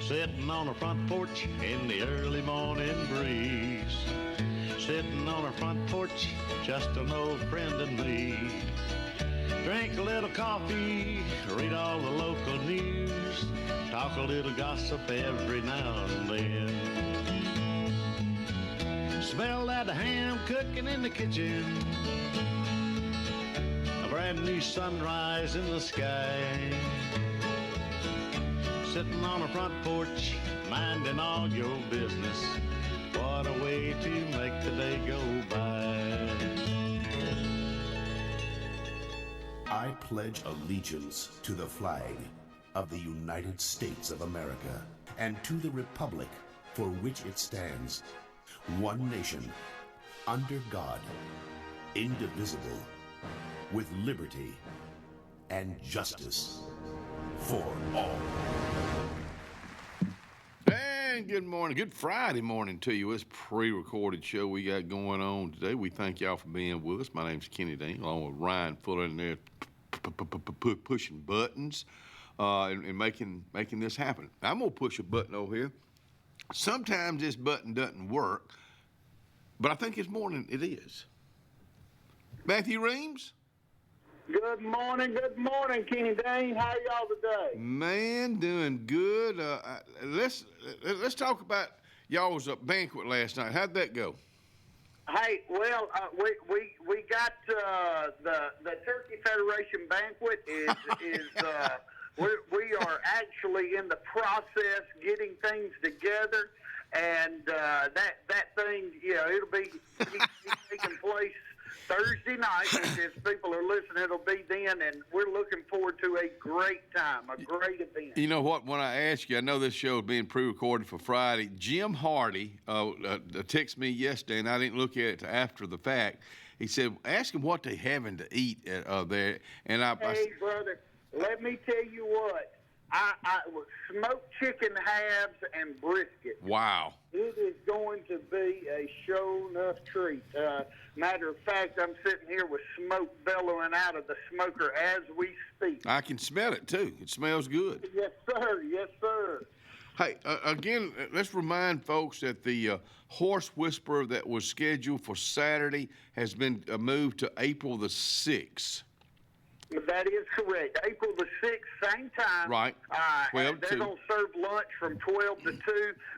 Sitting on a front porch in the early morning breeze. Sitting on a front porch, just an old friend and me. Drink a little coffee, read all the local news, talk a little gossip every now and then. Smell that ham cooking in the kitchen, a brand new sunrise in the sky. Sitting on a front porch, minding all your business. What a way to make the day go by. I pledge allegiance to the flag of the United States of America and to the republic for which it stands, one nation, under God, indivisible, with liberty and justice for all. And good morning, good Friday morning to you. It's a pre-recorded show we got going on today. We thank y'all for being with us. My name's Kenny Dean, along with Ryan Fuller in there pushing buttons and making this happen. I'm going to push a button over here. Sometimes this button doesn't work, but I think it's more than it is. Matthew Reams? Good morning, Kenny Dean. How are y'all today? Man, doing good. Let's talk about y'all's banquet last night. How'd that go? Hey, well, we got the Turkey Federation banquet we are actually in the process getting things together, and that thing, it'll be taking place Thursday night. If people are listening, it'll be then, and we're looking forward to a great time, a great event. You know what? When I ask you, I know this show is being pre-recorded for Friday. Jim Hardy texted me yesterday, and I didn't look at it till after the fact. He said, ask him what they having to eat there. And Hey, brother, let me tell you what. I smoked chicken halves and brisket. Wow. It is going to be a show-enough treat. Matter of fact, I'm sitting here with smoke bellowing out of the smoker as we speak. I can smell it, too. It smells good. Yes, sir. Yes, sir. Hey, again, let's remind folks that the Horse Whisperer that was scheduled for Saturday has been moved to April the 6th. That is correct. April the 6th, same time. Right. 12 to 2. They're going to serve lunch from 12 to 2,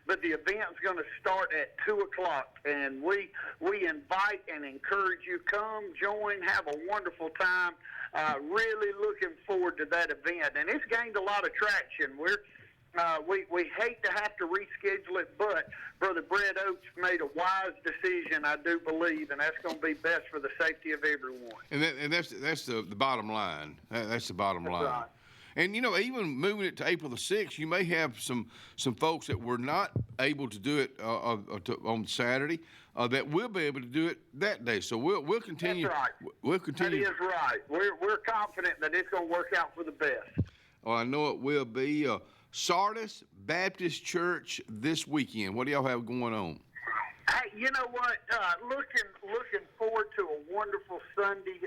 but the event's going to start at 2 o'clock. And we invite and encourage you, come, join, have a wonderful time. Really looking forward to that event. And it's gained a lot of traction. We hate to have to reschedule it, but Brother Brett Oates made a wise decision, I do believe, and that's going to be best for the safety of everyone. And that's the bottom line. That's the bottom line. Right. And, even moving it to April the 6th, you may have some folks that were not able to do it on Saturday that will be able to do it that day. So we'll continue. That's right. We'll continue. That is right. We're confident that it's going to work out for the best. Oh, I know it will be. Sardis Baptist Church this weekend. What do y'all have going on? Hey, you know what? Looking forward to a wonderful Sunday.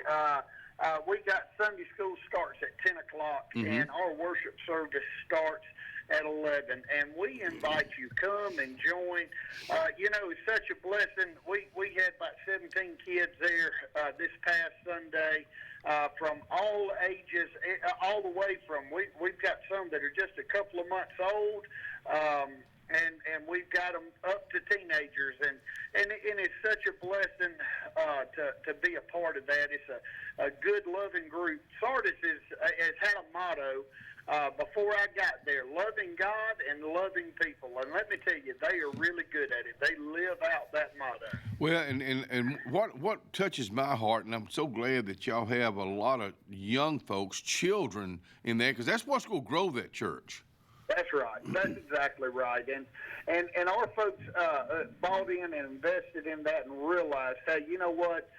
We got Sunday school starts at 10 o'clock, and our worship service starts at 11. And we invite you, come and join. It's such a blessing. We had about 17 kids there this past Sunday. From all ages, all the way from, we've got some that are just a couple of months old, and we've got them up to teenagers, and it's such a blessing to be a part of that. It's a good, loving group. Sardis has had a motto before I got there: loving God and loving people. And let me tell you, they are really good at it. They live out that motto. Well, and what touches my heart, and I'm so glad that y'all have a lot of young folks, children in there, because that's what's going to grow that church. That's right. That's exactly right. And our folks bought in and invested in that and realized, hey, you know what?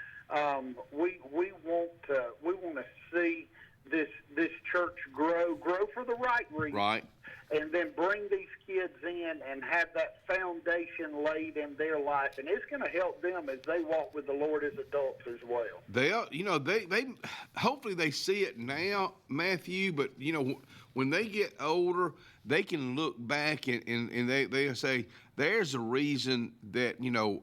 We want to see this church grow for the right reason. Right. and then bring these kids in and have that foundation laid in their life, and it's going to help them as they walk with the Lord as adults as well. They hopefully they see it now, Matthew, but when they get older, they can look back and they'll say, there's a reason that,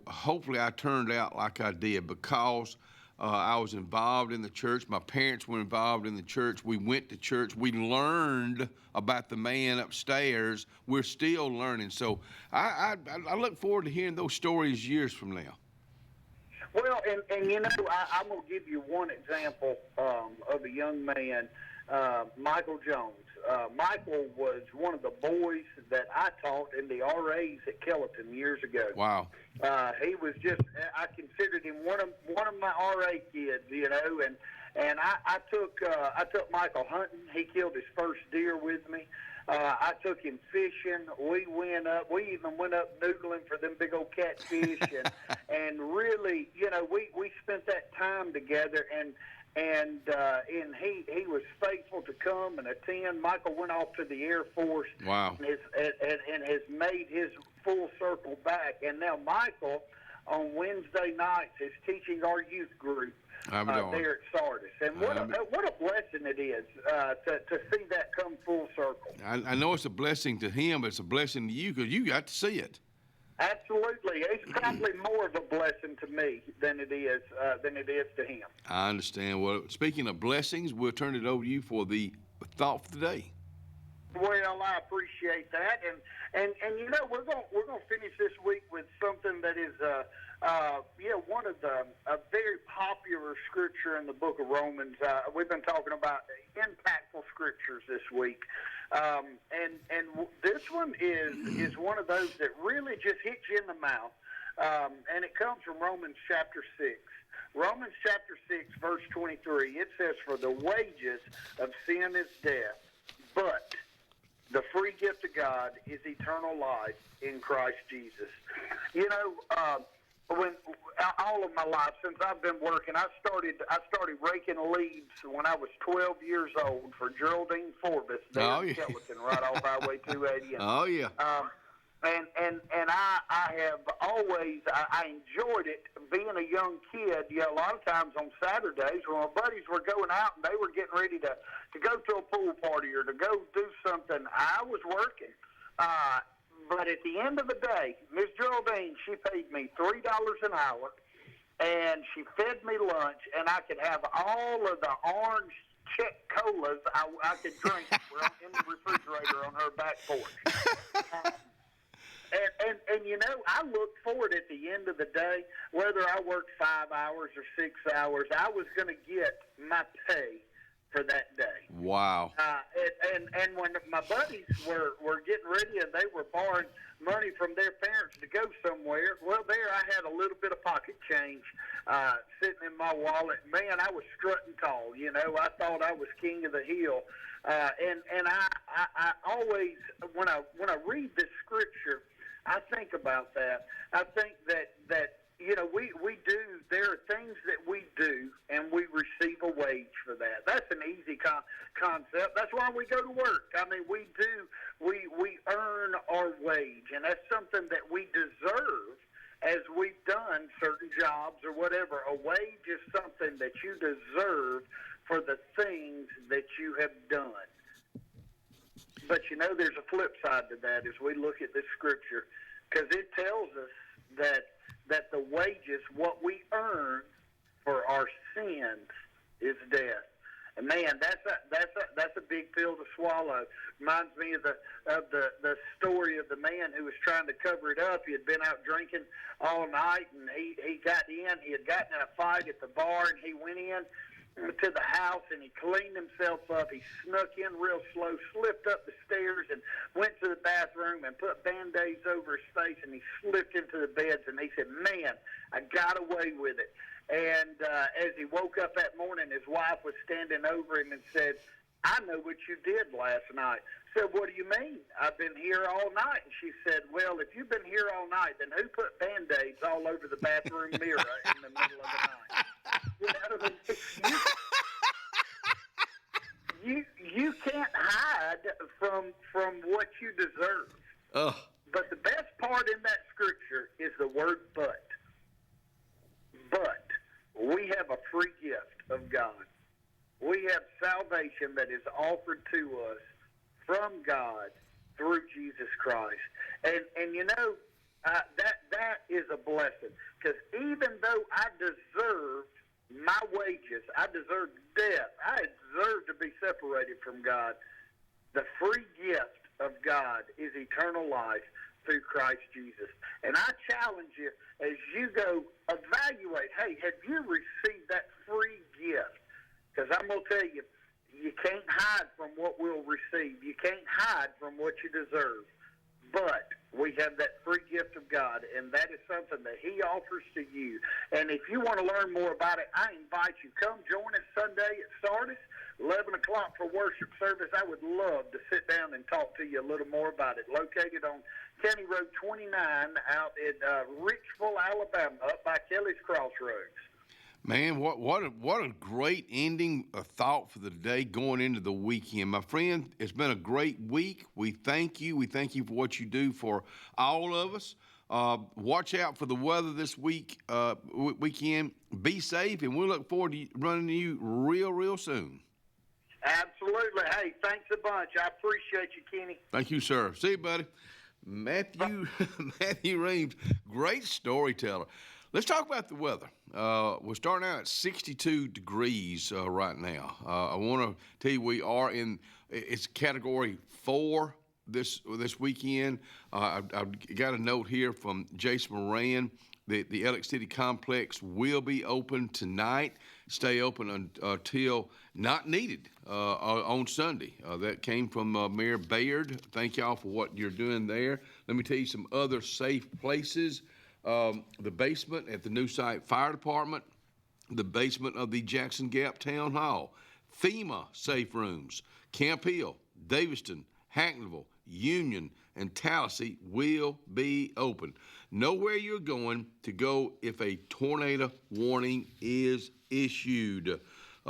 hopefully I turned out like I did, because I was involved in the church. My parents were involved in the church. We went to church. We learned about the man upstairs. We're still learning. So I look forward to hearing those stories years from now. Well, and I'm going to give you one example of a young man, Michael Jones. Michael was one of the boys that I taught in the RAs at Kellerton years ago. Wow. He was I considered him one of my RA kids, and I took Michael hunting. He killed his first deer with me. I took him fishing. We even went up noodling for them big old catfish, and really, we spent that time together, and he was faithful to come and attend. Michael went off to the Air Force. Wow. And has made his full circle back. And now Michael, on Wednesday nights, is teaching our youth group there at Sardis. And what a blessing it is to see that come full circle. I know it's a blessing to him, but it's a blessing to you because you got to see it. Absolutely. It's probably more of a blessing to me than it is to him. I understand. Well, speaking of blessings, we'll turn it over to you for the thought for the day. Well, I appreciate that, and we're going to finish this week with something that is one of a very popular scripture in the book of Romans. We've been talking about impactful scriptures this week, and this one is one of those that really just hits you in the mouth, and it comes from Romans chapter 6. Romans chapter 6, verse 23. It says, "For the wages of sin is death, but the free gift of God is eternal life in Christ Jesus." When all of my life, since I've been working, I started raking leaves when I was 12 years old for Geraldine Forbes there in Kellerton, right off Highway 280. Oh yeah. And I have always I enjoyed it being a young kid. A lot of times on Saturdays when my buddies were going out and they were getting ready to go to a pool party or to go do something, I was working. But at the end of the day, Miss Geraldine, she paid me $3 an hour, and she fed me lunch, and I could have all of the orange Czech colas I could drink in the refrigerator on her back porch. And I looked forward at the end of the day, whether I worked 5 hours or 6 hours, I was going to get my pay for that day. Wow. And when my buddies were getting ready and they were borrowing money from their parents to go somewhere, well, there I had a little bit of pocket change sitting in my wallet. Man, I was strutting tall. I thought I was king of the hill. And I always, when I read this scripture, I think about that. I think that we do, there are things that we do and we receive a wage for that. That's an easy concept. That's why we go to work. I mean, we earn our wage, and that's something that we deserve as we've done certain jobs or whatever. A wage is something that you deserve for the things that you have done. But there's a flip side to that as we look at this scripture, because it tells us that the wages, what we earn for our sins, is death. And man, that's a big pill to swallow. Reminds me of the story of the man who was trying to cover it up. He had been out drinking all night, and he got in. He had gotten in a fight at the bar, and he went in to the house, and he cleaned himself up. He snuck in real slow, slipped up the stairs, and went to the bathroom and put Band-Aids over his face, and he slipped into the beds, and he said, "Man, I got away with it." And as he woke up that morning, his wife was standing over him and said, "I know what you did last night." I said, "What do you mean?" "I've been here all night." And she said, "Well, if you've been here all night, then who put Band-Aids all over the bathroom mirror in the middle of the night?" You can't hide from what you deserve. But the best part in that scripture is the word but. But we have a free gift of God. We have salvation that is offered to us from God through Jesus Christ. And you know, that is a blessing. Because even though I deserved my wages, I deserved death, I deserved to be separated from God, the free gift of God is eternal life through Christ Jesus. And I challenge you, as you go, evaluate, hey, have you received that free gift? Because I'm going to tell you, you can't hide from what we'll receive. You can't hide from what you deserve. But we have that free gift of God, and that is something that He offers to you. And if you want to learn more about it, I invite you. Come join us Sunday at Sardis, 11 o'clock for worship service. I would love to sit down and talk to you a little more about it. Located on County Road 29 out in Richville, Alabama, up by Kelly's Crossroads. Man, what a great ending, a thought for the day going into the weekend. My friend, it's been a great week. We thank you. We thank you for what you do for all of us. Watch out for the weather this weekend. Be safe, and we'll look forward to running to you real soon. Absolutely. Hey, thanks a bunch. I appreciate you, Kenny. Thank you, sir. See you, buddy. Matthew Reeves, great storyteller. Let's talk about the weather. We're starting out at 62 degrees right now. I want to tell you we are it's category 4 this weekend. I've got a note here from Jason Moran that the Elliott City Complex will be open tonight, stay open until not needed on Sunday. That came from Mayor Bayard. Thank y'all for what you're doing there. Let me tell you some other safe places. The basement at the New Site Fire Department, the basement of the Jackson Gap Town Hall, FEMA safe rooms, Camp Hill, Daviston, Hackneyville, Union, and Tallahassee will be open. Know where you're going to go if a tornado warning is issued.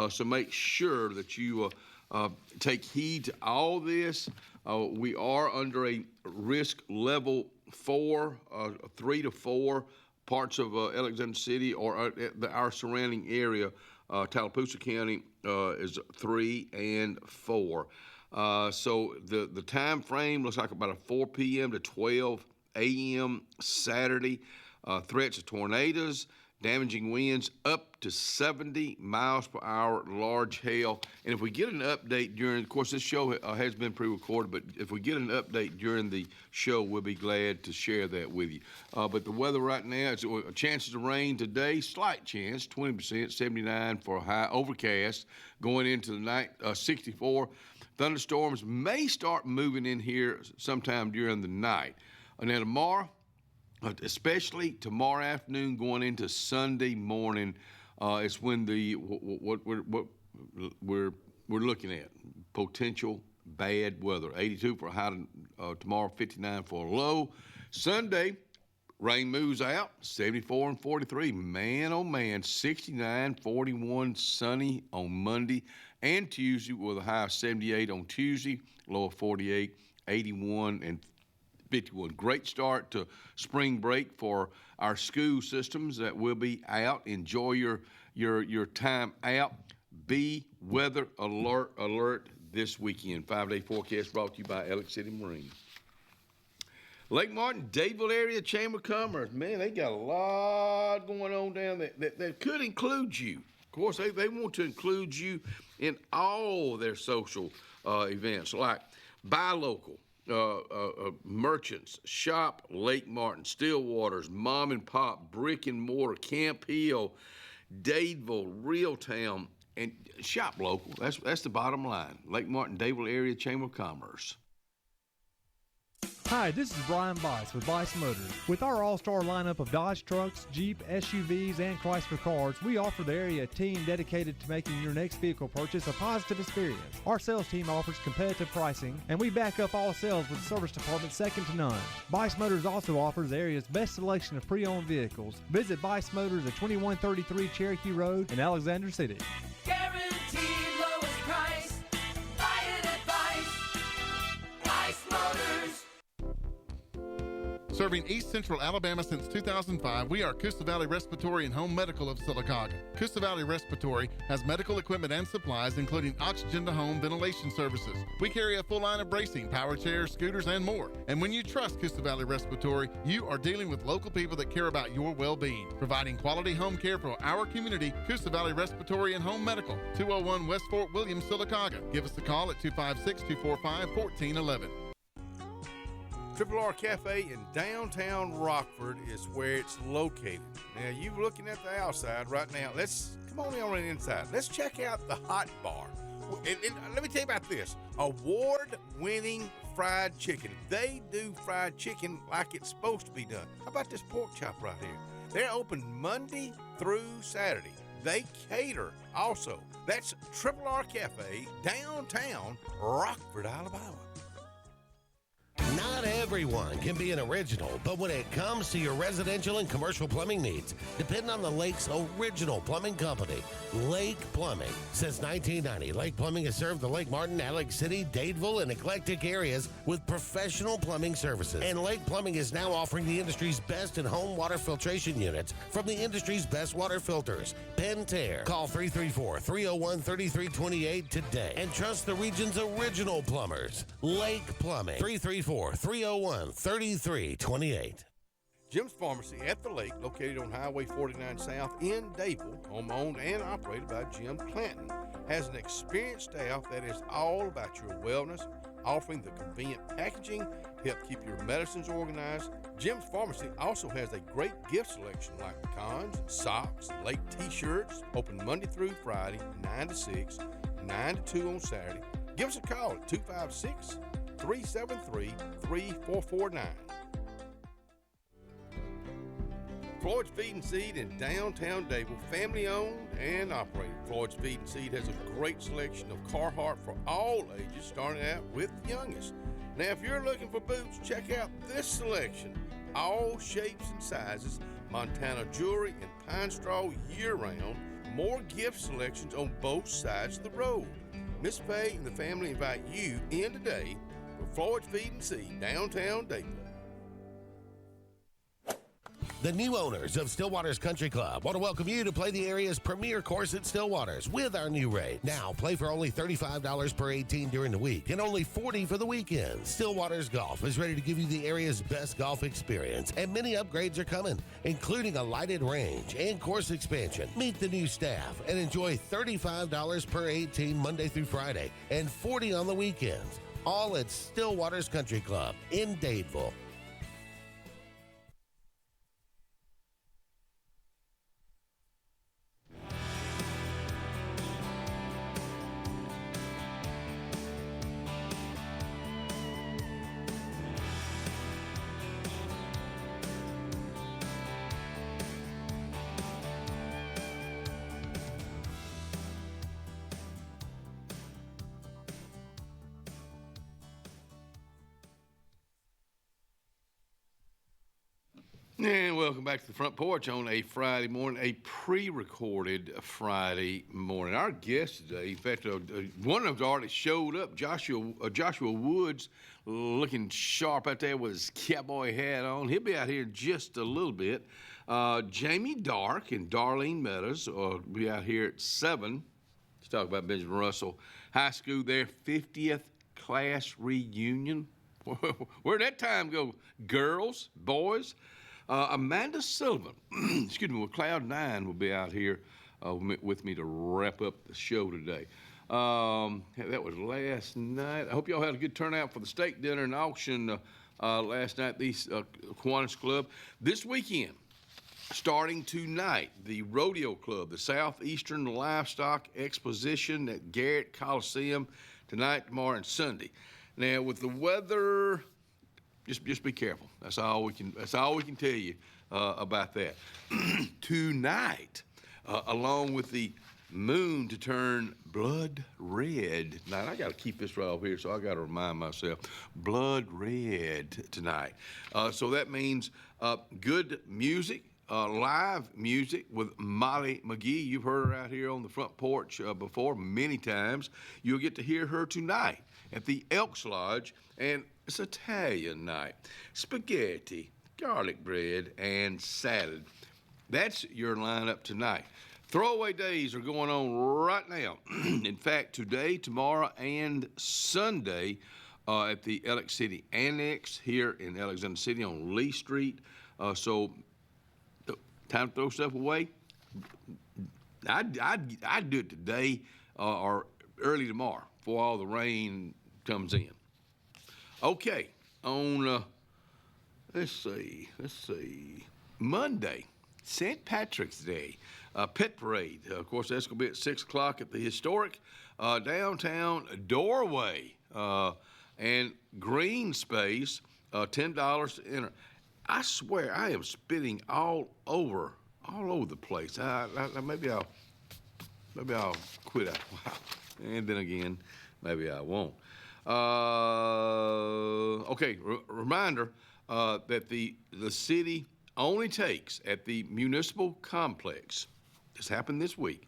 So make sure that you take heed to all this. We are under a risk level 4, 3 to 4 parts of Alexander City or our surrounding area. Tallapoosa County is 3 and 4. So the time frame looks like about a 4 p.m. to 12 a.m. Saturday. Threats of tornadoes, damaging winds up to 70 miles per hour, large hail. And if we get an update during, of course, this show has been pre-recorded, but if we get an update during the show, we'll be glad to share that with you. But the weather right now, is chances of rain today, slight chance, 20%, 79 for a high, overcast. Going into the night, 64. Thunderstorms may start moving in here sometime during the night. And then tomorrow, especially tomorrow afternoon going into Sunday morning, it's when what we're looking at potential bad weather. 82 for a high tomorrow, 59 for a low. Sunday, rain moves out, 74 and 43. Man, oh man, 69, 41, sunny on Monday and Tuesday with a high of 78 on Tuesday, low of 48, 81 and 51. Great start to spring break for our school systems that will be out. Enjoy your time out. Be weather alert this weekend. 5-day forecast brought to you by Elliott City Marine. Lake Martin, Dadeville area Chamber of Commerce. Man, they got a lot going on down there that could include you. Of course, they want to include you in all their social events, like buy local. Merchants, shop Lake Martin, Stillwaters, mom and pop, brick and mortar, Camp Hill, Dadeville, Reeltown, and shop local. That's the bottom line. Lake Martin, Dadeville area Chamber of Commerce. Hi, this is Brian Bice with Bice Motors. With our all-star lineup of Dodge trucks, Jeep, SUVs, and Chrysler cars, we offer the area a team dedicated to making your next vehicle purchase a positive experience. Our sales team offers competitive pricing, and we back up all sales with a service department second to none. Bice Motors also offers the area's best selection of pre-owned vehicles. Visit Bice Motors at 2133 Cherokee Road in Alexander City. Guaranteed lowest price. Buy it at Bice. Serving East Central Alabama since 2005, we are Coosa Valley Respiratory and Home Medical of Sylacauga. Coosa Valley Respiratory has medical equipment and supplies, including oxygen to home ventilation services. We carry a full line of bracing, power chairs, scooters, and more. And when you trust Coosa Valley Respiratory, you are dealing with local people that care about your well-being. Providing quality home care for our community, Coosa Valley Respiratory and Home Medical, 201 West Fort William, Sylacauga. Give us a call at 256-245-1411. Triple R Cafe in downtown Rockford is where it's located. Now, you looking at the outside right now. Come on the inside. Let's check out the hot bar. And let me tell you about this. Award-winning fried chicken. They do fried chicken like it's supposed to be done. How about this pork chop right here? They're open Monday through Saturday. They cater also. That's Triple R Cafe, downtown Rockford, Alabama. Not everyone can be an original, but when it comes to your residential and commercial plumbing needs, depend on the Lake's original plumbing company, Lake Plumbing. Since 1990, Lake Plumbing has served the Lake Martin, Alex City, Dadeville, and eclectic areas with professional plumbing services. And Lake Plumbing is now offering the industry's best in-home water filtration units from the industry's best water filters, Pentair. Call 334-301-3328 today and trust the region's original plumbers, Lake Plumbing. 334-301-3328. Jim's Pharmacy at the Lake, located on Highway 49 South in Dadeville, home-owned and operated by Jim Clanton, has an experienced staff that is all about your wellness, offering the convenient packaging to help keep your medicines organized. Jim's Pharmacy also has a great gift selection like pecans, socks, Lake t-shirts, open Monday through Friday, 9 to 6, 9 to 2 on Saturday. Give us a call at 256-373-3449. Floyd's Feed and Seed in downtown Dadeville, family owned and operated. Floyd's Feed and Seed has a great selection of Carhartt for all ages, starting out with the youngest. Now, if you're looking for boots, check out this selection. All shapes and sizes, Montana jewelry and pine straw year-round. More gift selections on both sides of the road. Miss Pay and the family invite you in today for Floyd's Feed and Seed, downtown Dadeville. The new owners of Stillwater's Country Club want to welcome you to play the area's premier course at Stillwater's with our new rate. Now, play for only $35 per 18 during the week and only $40 for the weekend. Stillwater's Golf is ready to give you the area's best golf experience, and many upgrades are coming, including a lighted range and course expansion. Meet the new staff and enjoy $35 per 18 Monday through Friday and $40 on the weekends. All at Stillwater's Country Club in Dadeville. And welcome back to the Front Porch on a Friday morning, a pre-recorded Friday morning. Our guest today, in fact, one of them already showed up, Joshua Woods, looking sharp out there with his cowboy hat on. He'll be out here in just a little bit. Jamie Dark and Darlene Meadows will be out here at 7. Let's talk about Benjamin Russell High School, their 50th class reunion. Where'd that time go? Girls, boys? Amanda Sullivan, excuse me, with Cloud 9 will be out here with me to wrap up the show today. That was last night. I hope y'all had a good turnout for the steak dinner and auction last night at the Kiwanis Club. This weekend, starting tonight, the Rodeo Club, the Southeastern Livestock Exposition at Garrett Coliseum, tonight, tomorrow, and Sunday. Now, with the weather, just be careful. That's all we can tell you about that. Tonight, along with the moon to turn blood red. Now, I got to keep this right over here, so I got to remind myself. Blood red tonight. So that means good music, live music with Molly McGee. You've heard her out here on the Front Porch before many times. You'll get to hear her tonight at the Elks Lodge, and it's Italian night. Spaghetti, garlic bread, and salad. That's your lineup tonight. Throwaway days are going on right now. In fact, today, tomorrow, and Sunday at the Alex City Annex here in Alexander City on Lee Street. So, time to throw stuff away. I'd do it today or early tomorrow before all the rain comes in. Okay, on let's see, Monday, St. Patrick's Day, pet parade. Of course, that's going to be at 6 o'clock at the historic downtown doorway and green space. $10 to enter. I swear, I am spitting all over the place. Maybe I'll quit after a while, and then again, maybe I won't. Okay, reminder that the city only takes at the municipal complex. This happened this week.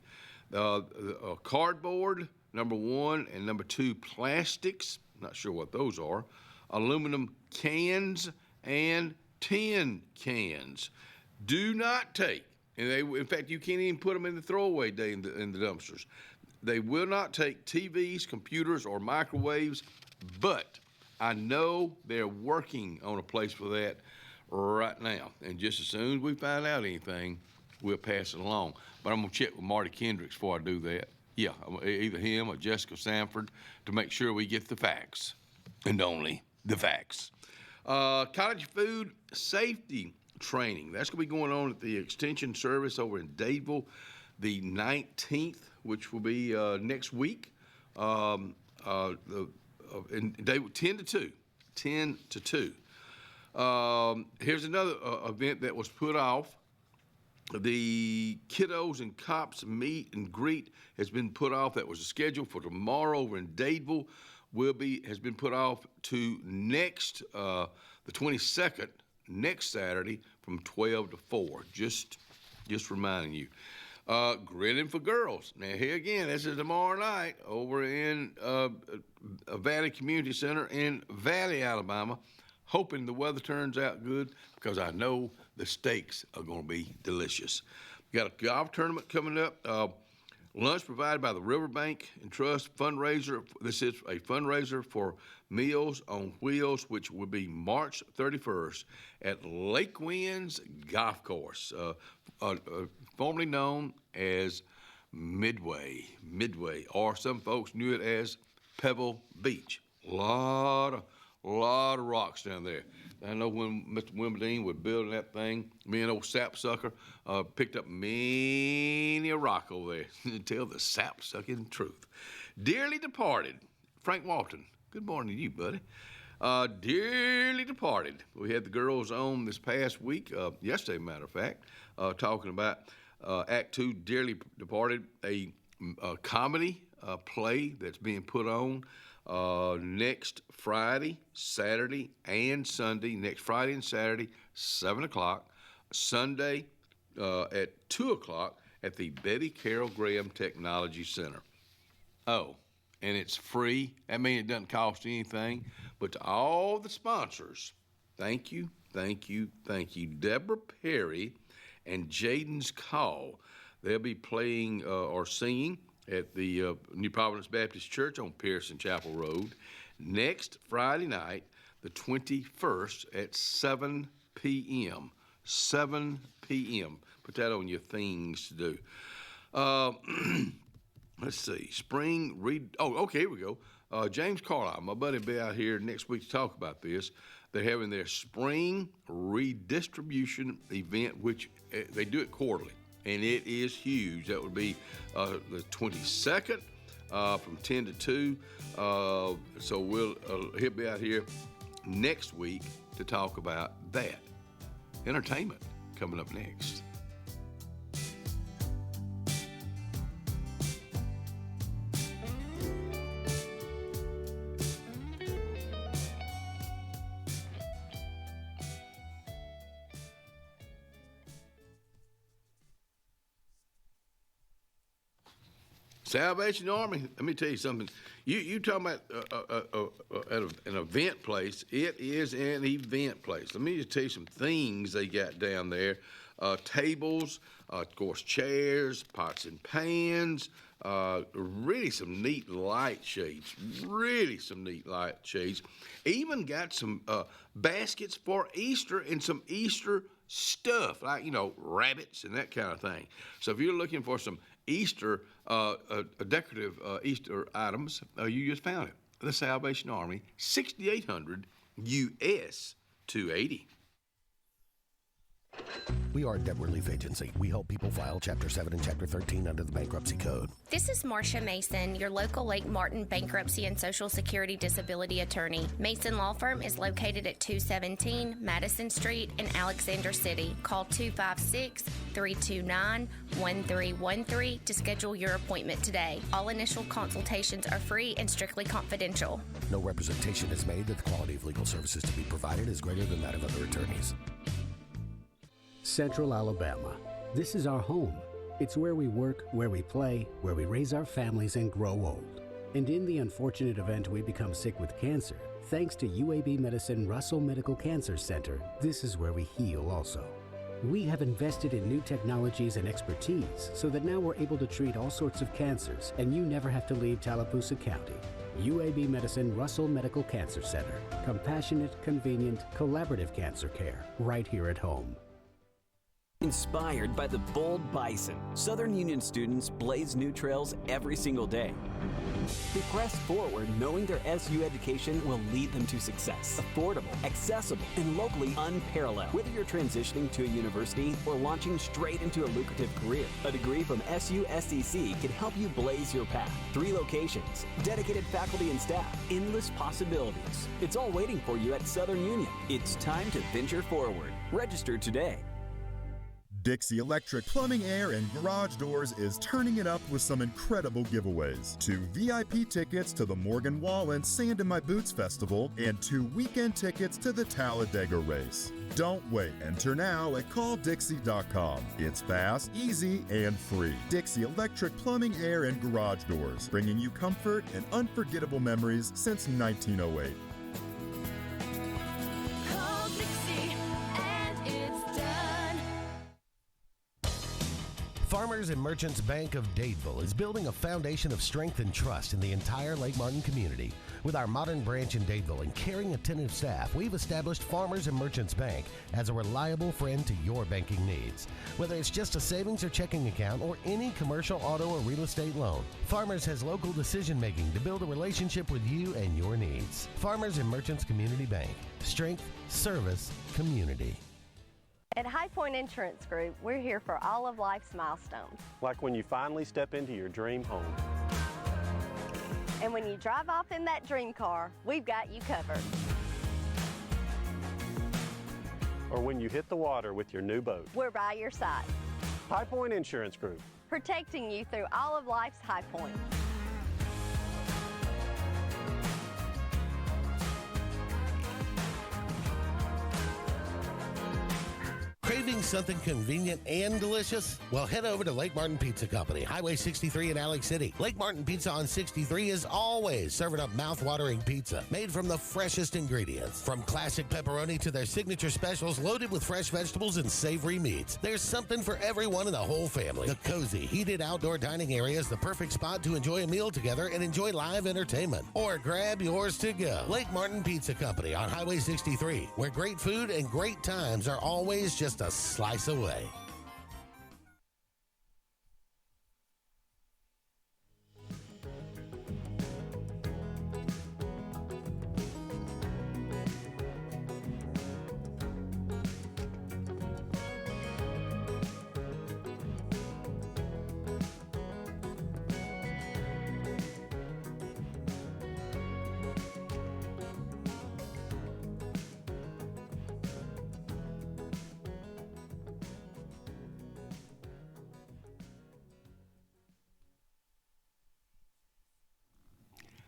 Cardboard, number 1, and number 2, plastics. Not sure what those are. Aluminum cans and tin cans. Do not take, and in fact, you can't even put them in the throwaway day in the dumpsters. They will not take TVs, computers, or microwaves, but I know they're working on a place for that right now. And just as soon as we find out anything, we'll pass it along. But I'm going to check with Marty Kendricks before I do that. Yeah, either him or Jessica Sanford to make sure we get the facts, and only the facts. College food safety training. That's going to be going on at the Extension Service over in Dadeville the 19th, which will be next week. In Dadeville, 10 to 2. 10 to 2. Here's another event that was put off. The Kiddos and Cops meet and greet has been put off. That was scheduled for tomorrow over in Dadeville. Has been put off to next, the 22nd, next Saturday from 12 to 4. Just reminding you. Grilling for girls. Now, here again, this is tomorrow night over in Valley Community Center in Valley, Alabama. Hoping the weather turns out good because I know the steaks are going to be delicious. We got a golf tournament coming up. Lunch provided by the Riverbank and Trust fundraiser. This is a fundraiser for Meals on Wheels, which will be March 31st at Lake Winds Golf Course, formerly known as Midway, or some folks knew it as Pebble Beach. Lot of rocks down there. I know when Mr. Wimbledon was building that thing, me and old sapsucker picked up many a rock over there to tell the sapsucking truth. Dearly departed, Frank Walton. Good morning to you, buddy. Dearly departed. We had the girls on this past week, yesterday, matter of fact, talking about Act 2, Dearly Departed, a comedy play that's being put on next Friday, Saturday, and Sunday. Next Friday and Saturday, 7 o'clock. Sunday at 2 o'clock at the Betty Carroll Graham Technology Center. Oh, and it's free. That means it doesn't cost anything. But to all the sponsors, thank you. Deborah Perry and Jaden's Call. They'll be playing or singing at the New Providence Baptist Church on Pearson Chapel Road next Friday night, the 21st at 7 p.m. 7 p.m. Put that on your things to do. Let's see. Okay, here we go. James Carlisle, my buddy, will be out here next week to talk about this. They're having their spring redistribution event, which they do it quarterly, and it is huge. That would be the 22nd from 10 to 2. So he'll be out here next week to talk about that. Entertainment coming up next. Salvation Army, let me tell you something. You talking about an event place. It is an event place. Let me just tell you some things they got down there. Tables, of course, chairs, pots and pans, really some neat light shades. Even got some baskets for Easter and some Easter stuff, like, rabbits and that kind of thing. So if you're looking for some Easter, decorative Easter items, you just found it. The Salvation Army, 6800 US 280. We are a debt relief agency. We help people file Chapter 7 and Chapter 13 under the Bankruptcy Code. This is Marcia Mason, your local Lake Martin bankruptcy and Social Security disability attorney. Mason Law Firm is located at 217 Madison Street in Alexander City. Call 256-329-1313 to schedule your appointment today. All initial consultations are free and strictly confidential. No representation is made that the quality of legal services to be provided is greater than that of other attorneys. Central Alabama. This is our home. It's where we work, where we play, where we raise our families and grow old. And in the unfortunate event we become sick with cancer, thanks to UAB Medicine Russell Medical Cancer Center, this is where we heal also. We have invested in new technologies and expertise so that now we're able to treat all sorts of cancers, and you never have to leave Tallapoosa County. UAB Medicine Russell Medical Cancer Center. Compassionate, convenient, collaborative cancer care right here at home. Inspired by the bold bison, Southern Union students blaze new trails every single day. They press forward knowing their SU education will lead them to success. Affordable, accessible, and locally unparalleled. Whether you're transitioning to a university or launching straight into a lucrative career, a degree from SU SEC can help you blaze your path. 3 locations, dedicated faculty and staff, endless possibilities. It's all waiting for you at Southern Union. It's time to venture forward. Register today. Dixie Electric Plumbing, Air, and Garage Doors is turning it up with some incredible giveaways. 2 VIP tickets to the Morgan Wallen Sand in My Boots Festival and 2 weekend tickets to the Talladega Race. Don't wait. Enter now at calldixie.com. It's fast, easy, and free. Dixie Electric Plumbing, Air, and Garage Doors, bringing you comfort and unforgettable memories since 1908. Farmers and Merchants Bank of Dadeville is building a foundation of strength and trust in the entire Lake Martin community. With our modern branch in Dadeville and caring, attentive staff, we've established Farmers and Merchants Bank as a reliable friend to your banking needs. Whether it's just a savings or checking account or any commercial, auto, or real estate loan, Farmers has local decision-making to build a relationship with you and your needs. Farmers and Merchants Community Bank. Strength, service, community. At High Point Insurance Group, we're here for all of life's milestones. Like when you finally step into your dream home. And when you drive off in that dream car, we've got you covered. Or when you hit the water with your new boat. We're by your side. High Point Insurance Group. Protecting you through all of life's high points. Craving something convenient and delicious? Well, head over to Lake Martin Pizza Company, Highway 63 in Alex City. Lake Martin Pizza on 63 is always serving up mouth-watering pizza made from the freshest ingredients. From classic pepperoni to their signature specials loaded with fresh vegetables and savory meats. There's something for everyone in the whole family. The cozy, heated outdoor dining area is the perfect spot to enjoy a meal together and enjoy live entertainment. Or grab yours to go. Lake Martin Pizza Company on Highway 63, where great food and great times are always just a slice away.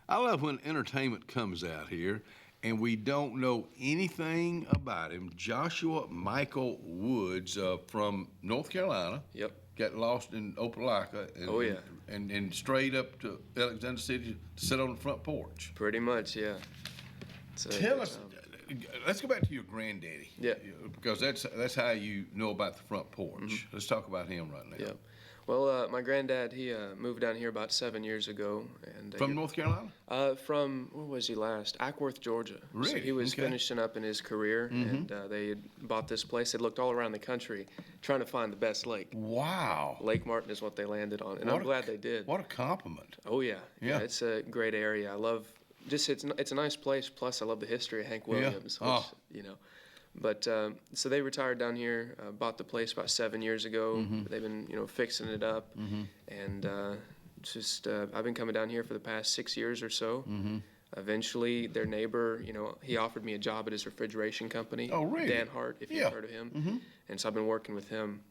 I love when entertainment comes out here and we don't know anything about him. Joshua Michael Woods from North Carolina. Yep. got lost in Opelika and straight up to Alexander City to sit on the front porch. Pretty much, yeah. Tell us, let's go back to your granddaddy. Yeah. Because that's how you know about the front porch. Mm-hmm. Let's talk about him right now. Yeah. Well, my granddad, he moved down here about 7 years ago. And from North Carolina? From, where was he last? Ackworth, Georgia. Really? So he was finishing up in his career, and they had bought this place. They looked all around the country trying to find the best lake. Wow. Lake Martin is what they landed on, and I'm glad they did. What a compliment. Oh, yeah. Yeah, it's a great area. I love, it's a nice place, plus I love the history of Hank Williams, which, you know. But so they retired down here, bought the place about 7 years ago. They've been, fixing it up, and I've been coming down here for the past 6 years or so. Eventually, their neighbor, he offered me a job at his refrigeration company. Oh, really? Dan Hart, if you've heard of him. And so I've been working with him.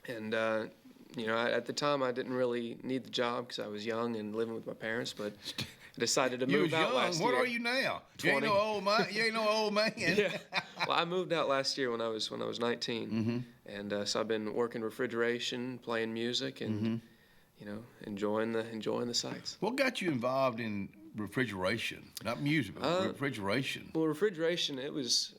And at the time, I didn't really need the job because I was young and living with my parents, but I decided to move out last year. What are you now? 20. You ain't no old man. You ain't no old man. Yeah. Well, I moved out last year when I was 19, and so I've been working refrigeration, playing music, and enjoying the sights. What got you involved in refrigeration? Not music, but refrigeration. Well, refrigeration, it was,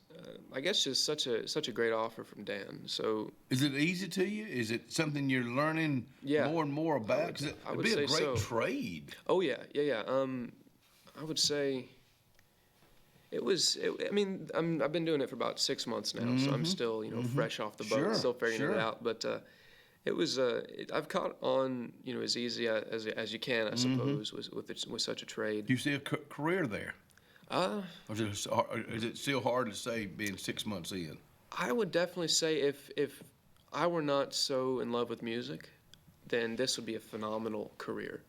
I guess, just such a great offer from Dan. So, is it easy to you? Is it something you're learning more and more about? Because it'd be a great trade. Oh yeah. I would say it was. I've been doing it for about 6 months now, so I'm still fresh off the boat, still figuring it out. But it was. I've caught on, as easy as you can, I suppose, with such a trade. Do you see a career there? Or is it still hard to say being 6 months in? I would definitely say if I were not so in love with music, then this would be a phenomenal career.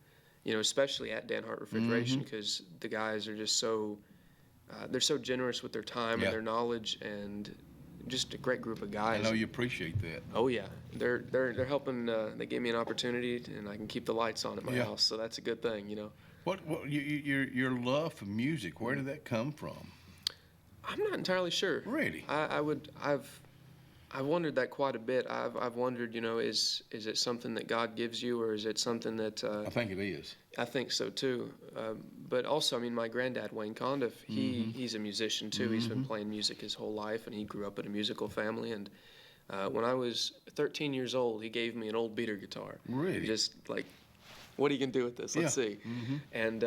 Especially at Dan Hart Refrigeration, because the guys are just so they're so generous with their time and their knowledge, and just a great group of guys. I know you appreciate that. Oh yeah, they're helping. They gave me an opportunity, and I can keep the lights on at my house, so that's a good thing, What your love for music? Where did that come from? I'm not entirely sure. Really? I've wondered that quite a bit. I've wondered, is it something that God gives you, or is it something that? I think it is. I think so too. But also, my granddad Wayne Condiff, he's a musician too. He's been playing music his whole life, and he grew up in a musical family. And when I was 13 years old, he gave me an old beater guitar. Really? Just like, what are you gonna do with this? Let's see. And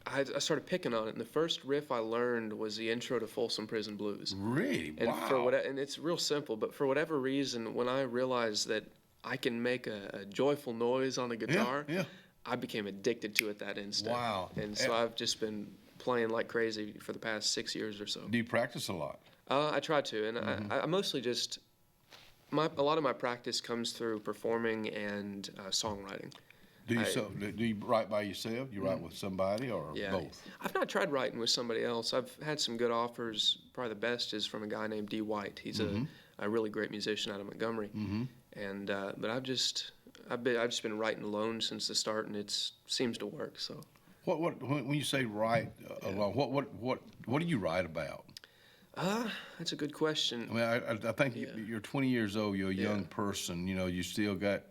I started picking on it, and the first riff I learned was the intro to Folsom Prison Blues. Really? And wow. And it's real simple, but for whatever reason, when I realized that I can make a joyful noise on a guitar, I became addicted to it that instant. Wow. And so I've just been playing like crazy for the past 6 years or so. Do you practice a lot? I try to, and I mostly just, a lot of my practice comes through performing and songwriting. Do you write by yourself? You write with somebody, or both? I've not tried writing with somebody else. I've had some good offers. Probably the best is from a guy named D. White. He's a really great musician out of Montgomery. And but I've just been writing alone since the start, and it seems to work. So. When you say write alone, what do you write about? That's a good question. I think you're 20 years old. You're a young person. You still got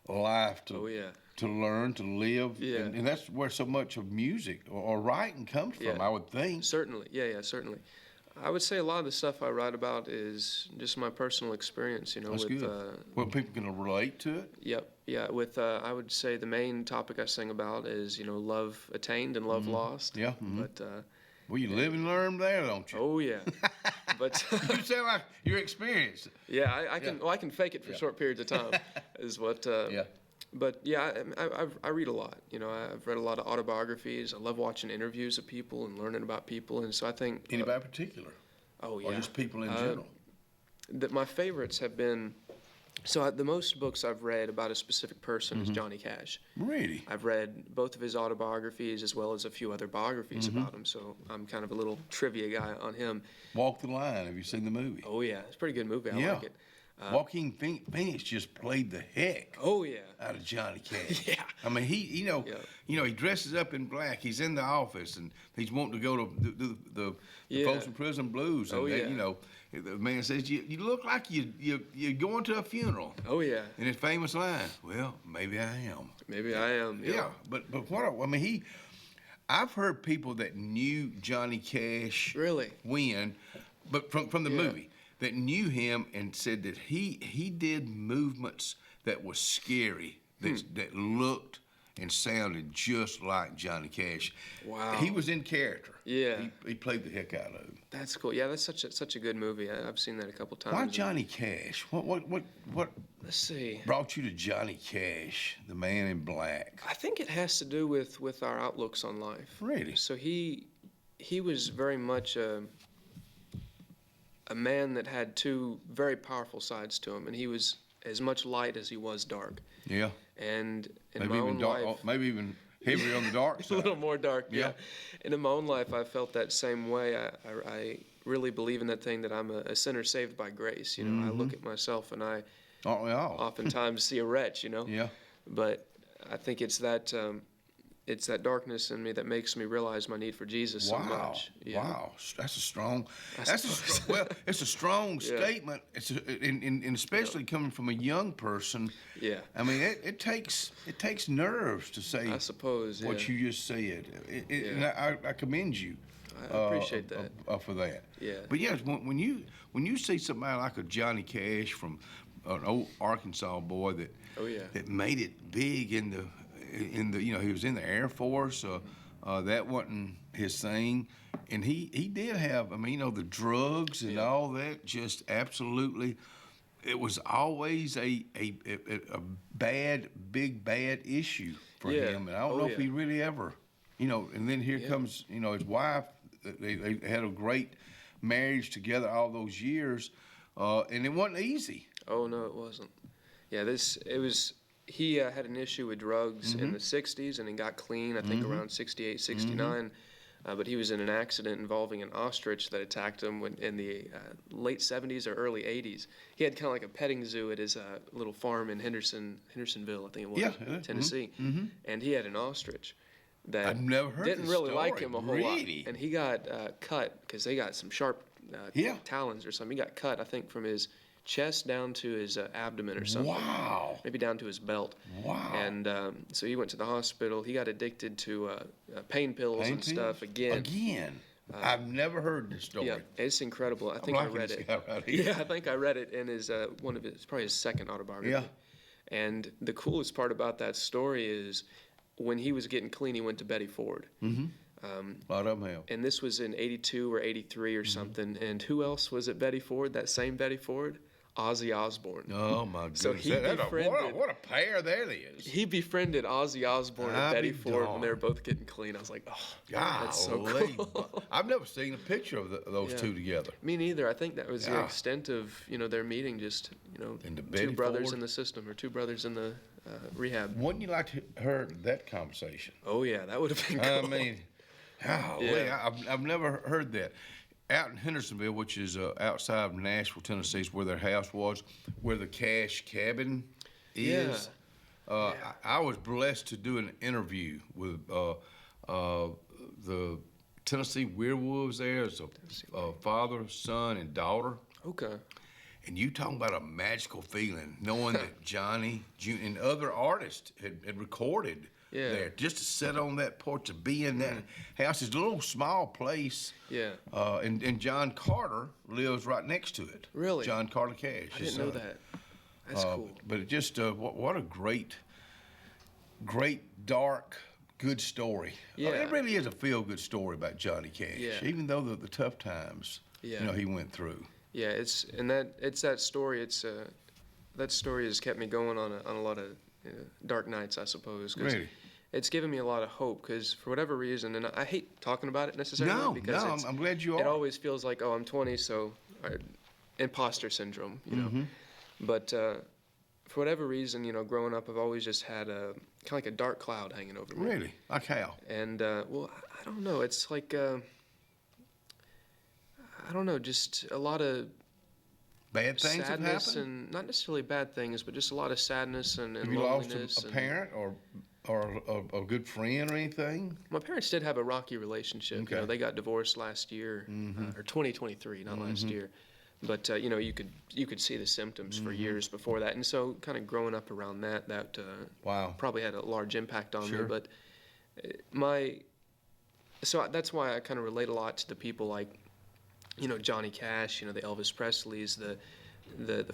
life to learn, to live, and that's where so much of music or writing comes from, I would think. Certainly, certainly. I would say a lot of the stuff I write about is just my personal experience, That's with good. Well, people can relate to it? Yep, with, I would say the main topic I sing about is, love attained and love lost. Yeah. But, well, you live and learn there, don't you? Oh, yeah. But you sound like you're experienced. Yeah, I can. Well, I can fake it for short periods of time, is what. But I read a lot. I've read a lot of autobiographies. I love watching interviews of people and learning about people, and so I think. Anybody in particular? Oh yeah. Or just people in general. My favorites have been. So the most books I've read about a specific person is Johnny Cash. Really? I've read both of his autobiographies as well as a few other biographies about him, so I'm kind of a little trivia guy on him. Walk the Line. Have you seen the movie? Oh, yeah. It's a pretty good movie. I like it. Joaquin Phoenix just played the heck out of Johnny Cash. I mean, he dresses up in black. He's in the office and he's wanting to go to the folks from Prison Blues. And the man says, "You look like you're going to a funeral." Oh yeah. And his famous line, "Well, maybe I am." Maybe I am. Yeah, but I've heard people that knew Johnny Cash win, but from the movie, that knew him and said that he did movements that were scary, that looked and sounded just like Johnny Cash. Wow. He was in character. Yeah. He played the heck out of him. That's cool. Yeah, that's such a good movie. I've seen that a couple times. Why Johnny Cash? What Let's see. Brought you to Johnny Cash, the Man in Black? I think it has to do with our outlooks on life. Really? So he was very much a man that had two very powerful sides to him, and he was as much light as he was dark. Yeah. And in maybe my even own dark, life, maybe even heavier on the dark side. A little more dark, yeah. And in my own life, I felt that same way. I really believe in that thing that I'm a sinner saved by grace. You know, I look at myself and I oftentimes see a wretch. You know. Yeah. But I think it's that darkness in me that makes me realize my need for Jesus so much. Yeah. Wow, that's a strong. It's a strong statement. It's and especially coming from a young person. Yeah. I mean, it takes nerves to say. I suppose what you just said. And I commend you. I appreciate that for that. Yeah. But yes, when you see somebody like a Johnny Cash from an old Arkansas boy that made it big in the he was in the Air Force. That wasn't his thing, and he did have. I mean, the drugs and all that. Just absolutely, it was always a big bad issue for him. And I don't know if he really ever, And then here comes his wife. They had a great marriage together all those years, and it wasn't easy. Oh no, it wasn't. Yeah, it was. He had an issue with drugs in the 60s, and he got clean, I think, around 68, 69. But he was in an accident involving an ostrich that attacked him in the late 70s or early 80s. He had kind of like a petting zoo at his little farm in Hendersonville, I think it was, Tennessee. And he had an ostrich that I've never heard didn't really story. like him a whole lot. And he got cut because they got some sharp talons or something. He got cut, I think, from his chest down to his abdomen or something. Wow. Maybe down to his belt. Wow. And so he went to the hospital. He got addicted to pain pills and stuff again. I've never heard this story. Yeah, it's incredible. I think I read it. I think I read it in his probably his second autobiography. Yeah. And the coolest part about that story is when he was getting clean, he went to Betty Ford. A lot of them have. And this was in 82 or 83 or something. And who else was at Betty Ford? That same Betty Ford? Ozzy Osbourne. Oh my goodness! So he befriended. What a pair that is. He befriended Ozzy Osbourne and Betty Ford when they were both getting clean. I was like, oh, that's so cool. I've never seen a picture of those two together. Me neither. I think that was the extent of their meeting. Just two brothers in the system or two brothers in the rehab. Wouldn't you like to heard that conversation? Oh yeah, that would have been cool. I mean, I've never heard that. Out in Hendersonville, which is outside of Nashville, Tennessee, is where their house was, where the Cash cabin is. I was blessed to do an interview with the Tennessee Werewolves there. It's a father, son, and daughter. Okay. And you talking about a magical feeling, knowing that Johnny and other artists had recorded there, just to sit on that porch, to be in that house. It's a little small place. Yeah. And John Carter lives right next to it. Really? John Carter Cash. I didn't know that. That's cool. But it just what a great, dark, good story. Yeah. It really is a feel-good story about Johnny Cash, even though the tough times he went through. Yeah, it's that story. That story has kept me going on a lot of dark nights, I suppose. Really? It's given me a lot of hope because for whatever reason, and I hate talking about it necessarily. No, I'm glad you are. It always feels like, I'm 20, so imposter syndrome, you know. But for whatever reason, growing up, I've always just had a kind of like a dark cloud hanging over me. Really? Like how? And I don't know. It's like I don't know, just a lot of Bad things have sadness happened? and not necessarily bad things, but just a lot of sadness and Have you lost loneliness. a parent or a good friend or anything? My parents did have a rocky relationship. Okay. You know, they got divorced last year, or 2023, not last year. But you know, you could see the symptoms for years before that, and so kind of growing up around that wow, probably had a large impact on Sure. me. But so that's why I kind of relate a lot to the people like, you know, Johnny Cash, you know, the Elvis Presleys, the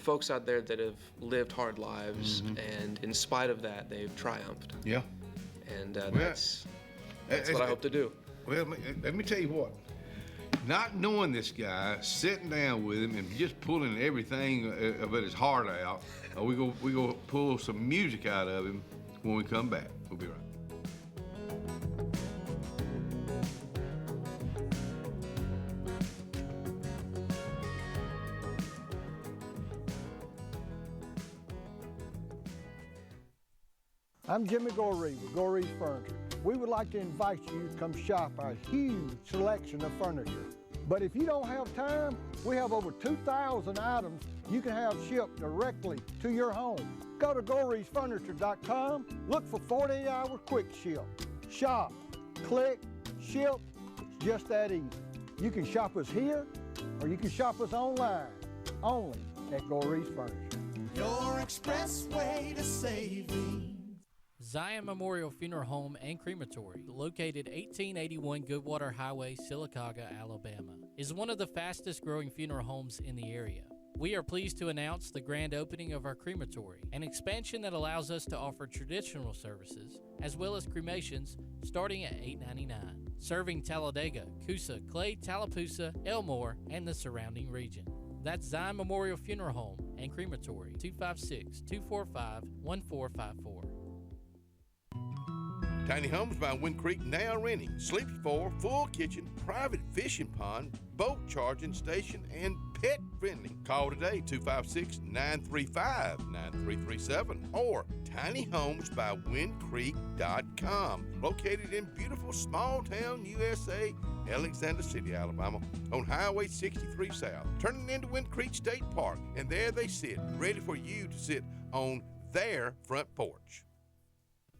folks out there that have lived hard lives, and in spite of that, they've triumphed. Yeah. And that's what I hope to do. Well, let me tell you what. Not knowing this guy, sitting down with him and just pulling everything of his heart out, we go pull some music out of him when we come back. We'll be right back. I'm Jimmy Goree with Goree's Furniture. We would like to invite you to come shop our huge selection of furniture. But if you don't have time, we have over 2,000 items you can have shipped directly to your home. Go to GoreesFurniture.com, look for 48-hour quick ship. Shop, click, ship, it's just that easy. You can shop us here, or you can shop us online, only at Gorees Furniture. Your expressway to saving. Zion Memorial Funeral Home and Crematory, located 1881 Goodwater Highway, Sylacauga, Alabama, is one of the fastest growing funeral homes in the area. We are pleased to announce the grand opening of our crematory, an expansion that allows us to offer traditional services as well as cremations starting at $8.99, serving Talladega, Coosa, Clay, Tallapoosa, Elmore, and the surrounding region. That's Zion Memorial Funeral Home and Crematory, 256-245-1454. Tiny Homes by Wind Creek now renting. Sleeps for, full kitchen, private fishing pond, boat charging station, and pet friendly. Call today, 256-935-9337 or tinyhomesbywindcreek.com. Located in beautiful small town USA, Alexander City, Alabama, on Highway 63 South. Turning into Wind Creek State Park, and there they sit, ready for you to sit on their front porch.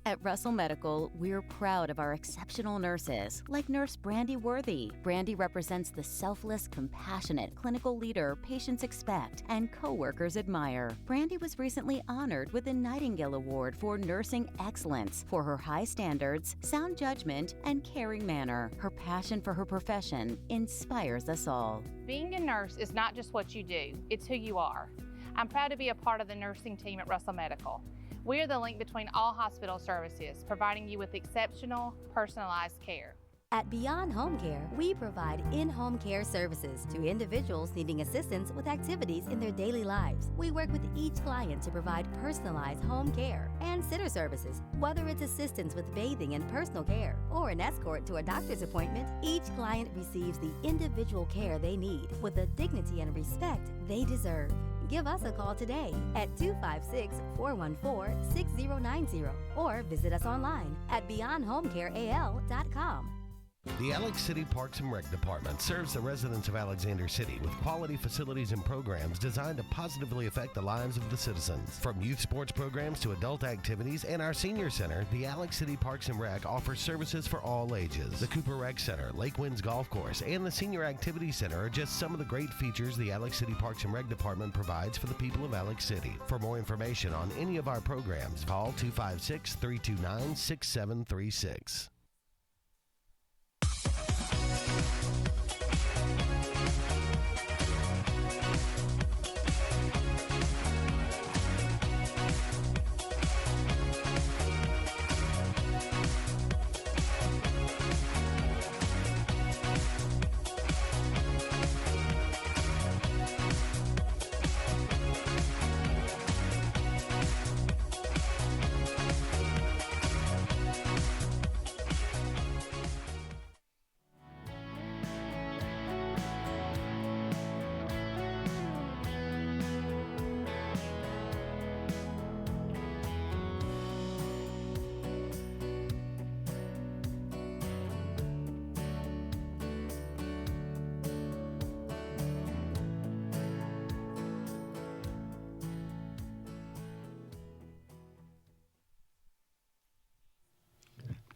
At Russell Medical, we're proud of our exceptional nurses, like Nurse Brandy Worthy. Brandy represents the selfless, compassionate clinical leader patients expect and coworkers admire. Brandy was recently honored with the Nightingale Award for Nursing Excellence for her high standards, sound judgment, and caring manner. Her passion for her profession inspires us all. Being a nurse is not just what you do, it's who you are. I'm proud to be a part of the nursing team at Russell Medical. We are the link between all hospital services, providing you with exceptional, personalized care. At Beyond Home Care, we provide in-home care services to individuals needing assistance with activities in their daily lives. We work with each client to provide personalized home care and sitter services. Whether it's assistance with bathing and personal care or an escort to a doctor's appointment, each client receives the individual care they need with the dignity and respect they deserve. Give us a call today at 256-414-6090 or visit us online at beyondhomecareal.com. The Alex City Parks and Rec Department serves the residents of Alexander City with quality facilities and programs designed to positively affect the lives of the citizens. From youth sports programs to adult activities and our senior center, the Alex City Parks and Rec offers services for all ages. The Cooper Rec Center, Lake Winds Golf Course, and the Senior Activity Center are just some of the great features the Alex City Parks and Rec Department provides for the people of Alex City. For more information on any of our programs, call 256-329-6736.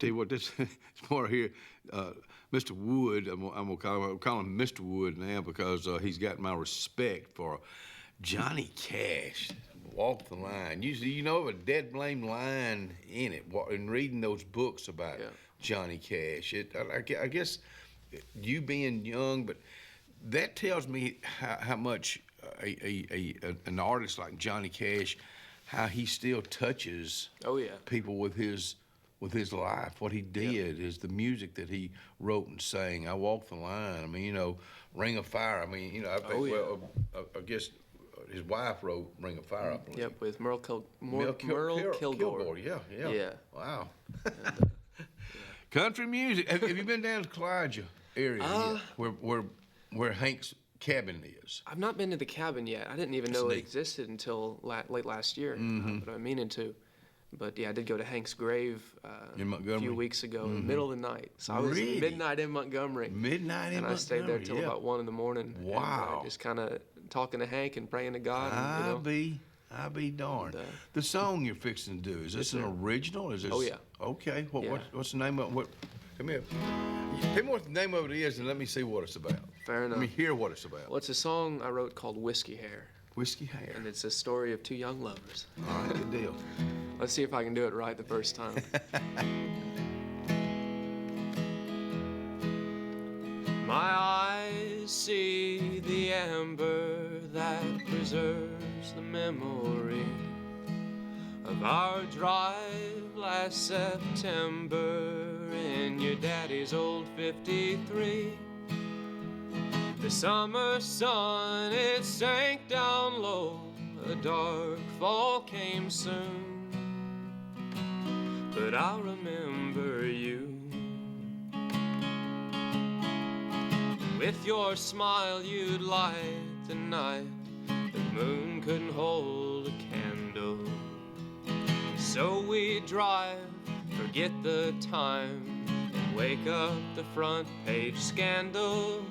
Tell you what, this more here, Mr. Wood. I'm gonna call him Mr. Wood now because he's got my respect for Johnny Cash. Walk the line. You know a dead blame line in it. In reading those books about Johnny Cash, I guess you being young, but that tells me how much an artist like Johnny Cash, how he still touches people with his life. What he did is the music that he wrote and sang. I Walk the Line. I mean, you know, Ring of Fire. I mean, you know, I guess his wife wrote Ring of Fire, I believe. Yep, with Merle Kilgore. Kilgore, yeah. Wow. Country music. Have you been down to Clyde area where Hank's cabin is? I've not been to the cabin yet. I didn't even know it existed until late last year, but I'm meaning to. But yeah, I did go to Hank's grave a few weeks ago in the middle of the night. So I was midnight in Montgomery. And I stayed there till about 1 in the morning. Wow. And, just kind of talking to Hank and praying to God. I'll be darned. The song you're fixing to do, is this an original? Is this, oh, yeah. Okay. What's the name of it? Come here. Tell me what the name of it is and let me see what it's about. Fair enough. Let me hear what it's about. Well, it's a song I wrote called Whiskey Hair. Whiskey Hair. And it's a story of two young lovers. All right, good deal. Let's see if I can do it right the first time. My eyes see the amber that preserves the memory of our drive last September in your daddy's old 53. The summer sun, it sank down low, a dark fall came soon, but I'll remember you. With your smile you'd light the night, the moon couldn't hold a candle. So we'd drive, forget the time, and wake up the front page scandal.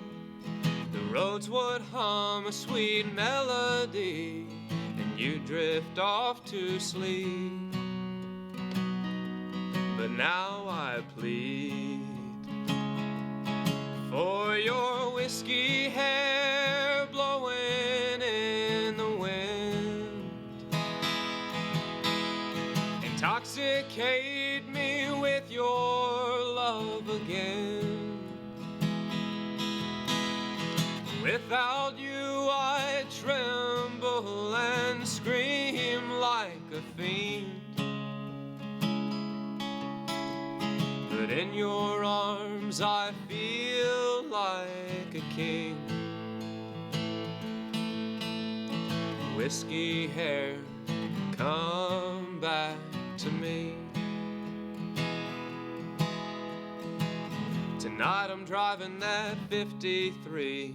The roads would hum a sweet melody, and you'd drift off to sleep. But now I plead for your whiskey hair blowing in the wind. Intoxicate me with your love again. Without you I tremble and scream like a fiend. But in your arms I feel like a king. Whiskey hair, come back to me. Tonight I'm driving that 53,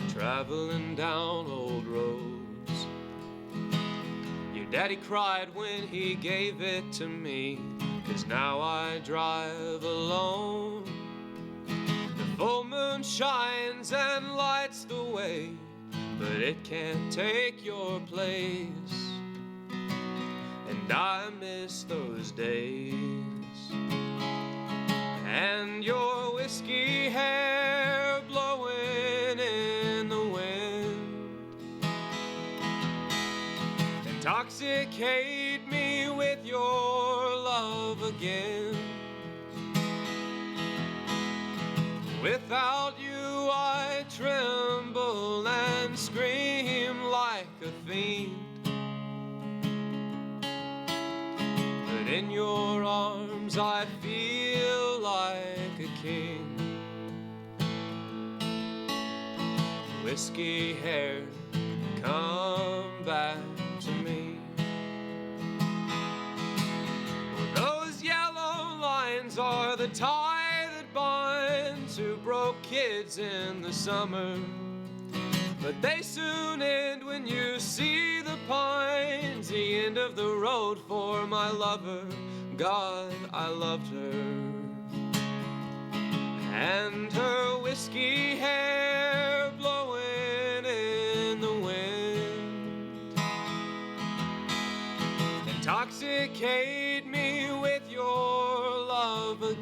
traveling down old roads. Your daddy cried when he gave it to me, 'cause now I drive alone. The full moon shines and lights the way, but it can't take your place. And I miss those days. And your whiskey hair blowing in the wind. Intoxicate me with your love again. Without you I tremble and scream like a fiend. But in your arms I feel like a king. Whiskey hair, come back to me. Well, those yellow lines are the tie that binds two broke kids in the summer. But they soon end when you see the pines, the end of the road for my lover. God, I loved her. And her whiskey hair blowing in the wind. Intoxicate me with your love again.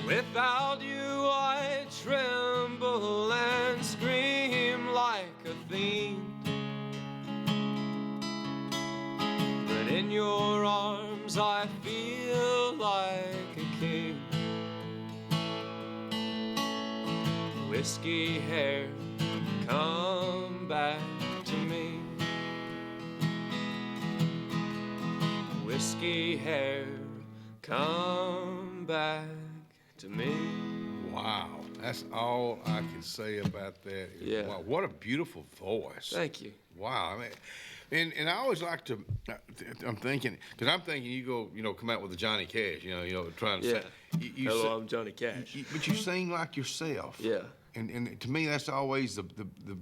Without you I tremble and scream like a fiend. But in your arms I feel like a king. Whiskey hair, come back to me. Whiskey hair, come back to me. Wow, that's all I can say about that. Yeah. Wow, what a beautiful voice. Thank you. Wow, I mean, and I always like to. I'm thinking you go, come out with a Johnny Cash, trying to Yeah. say. Hello, I'm Johnny Cash. But you sing like yourself. Yeah. And to me, that's always the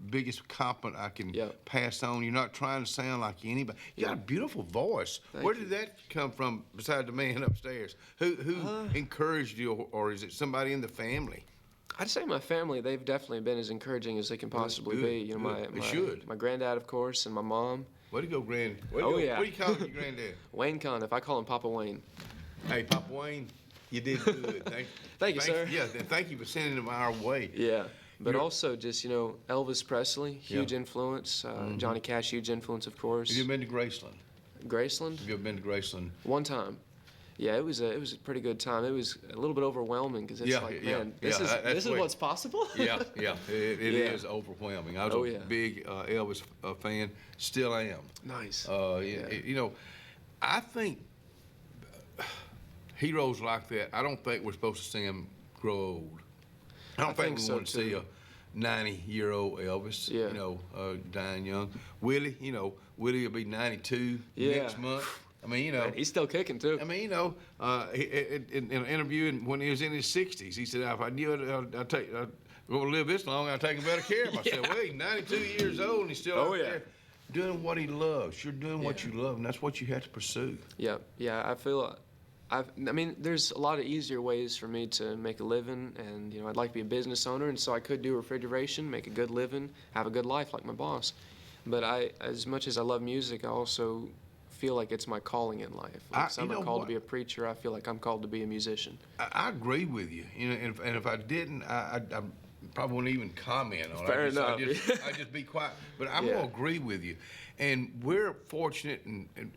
biggest compliment I can pass on. You're not trying to sound like anybody. You got a beautiful voice. Where did that come from, besides the man upstairs? Who encouraged you, or is it somebody in the family? I'd say my family, they've definitely been as encouraging as they can possibly be. My granddad, of course, and my mom. Way to go, Grand. Yeah. What do you call your granddad? Wayne Con, if I call him Papa Wayne. Hey, Papa Wayne, you did good. Thank you, sir. Yeah, thank you for sending them our way. Yeah. But also just, Elvis Presley, huge influence. Johnny Cash, huge influence, of course. Have you ever been to Graceland? Graceland? Have you ever been to Graceland? One time. Yeah, it was a pretty good time. It was a little bit overwhelming because it's this is what's possible. Yeah, it is overwhelming. I was a big Elvis fan, still am. Nice. I think heroes like that. I don't think we're supposed to see them grow old. I don't think we want to see a 90-year-old Elvis. Dying young. Willie will be 92 next month. I mean, Man, he's still kicking too. I mean, in an interview when he was in his 60s, he said, "If I knew I'd going to live this long, I'd take better care of myself." Well, he's 92 years old and he's still out there doing what he loves. You're doing what you love, and that's what you have to pursue. Yeah. I feel. There's a lot of easier ways for me to make a living, and I'd like to be a business owner, and so I could do refrigeration, make a good living, have a good life like my boss. But as much as I love music, I also feel like it's my calling in life. Like some are called to be a preacher. I feel like I'm called to be a musician. I agree with you. And if I didn't, I probably wouldn't even comment on it. Fair enough. I'd just be quiet. But I'm going to agree with you. And we're fortunate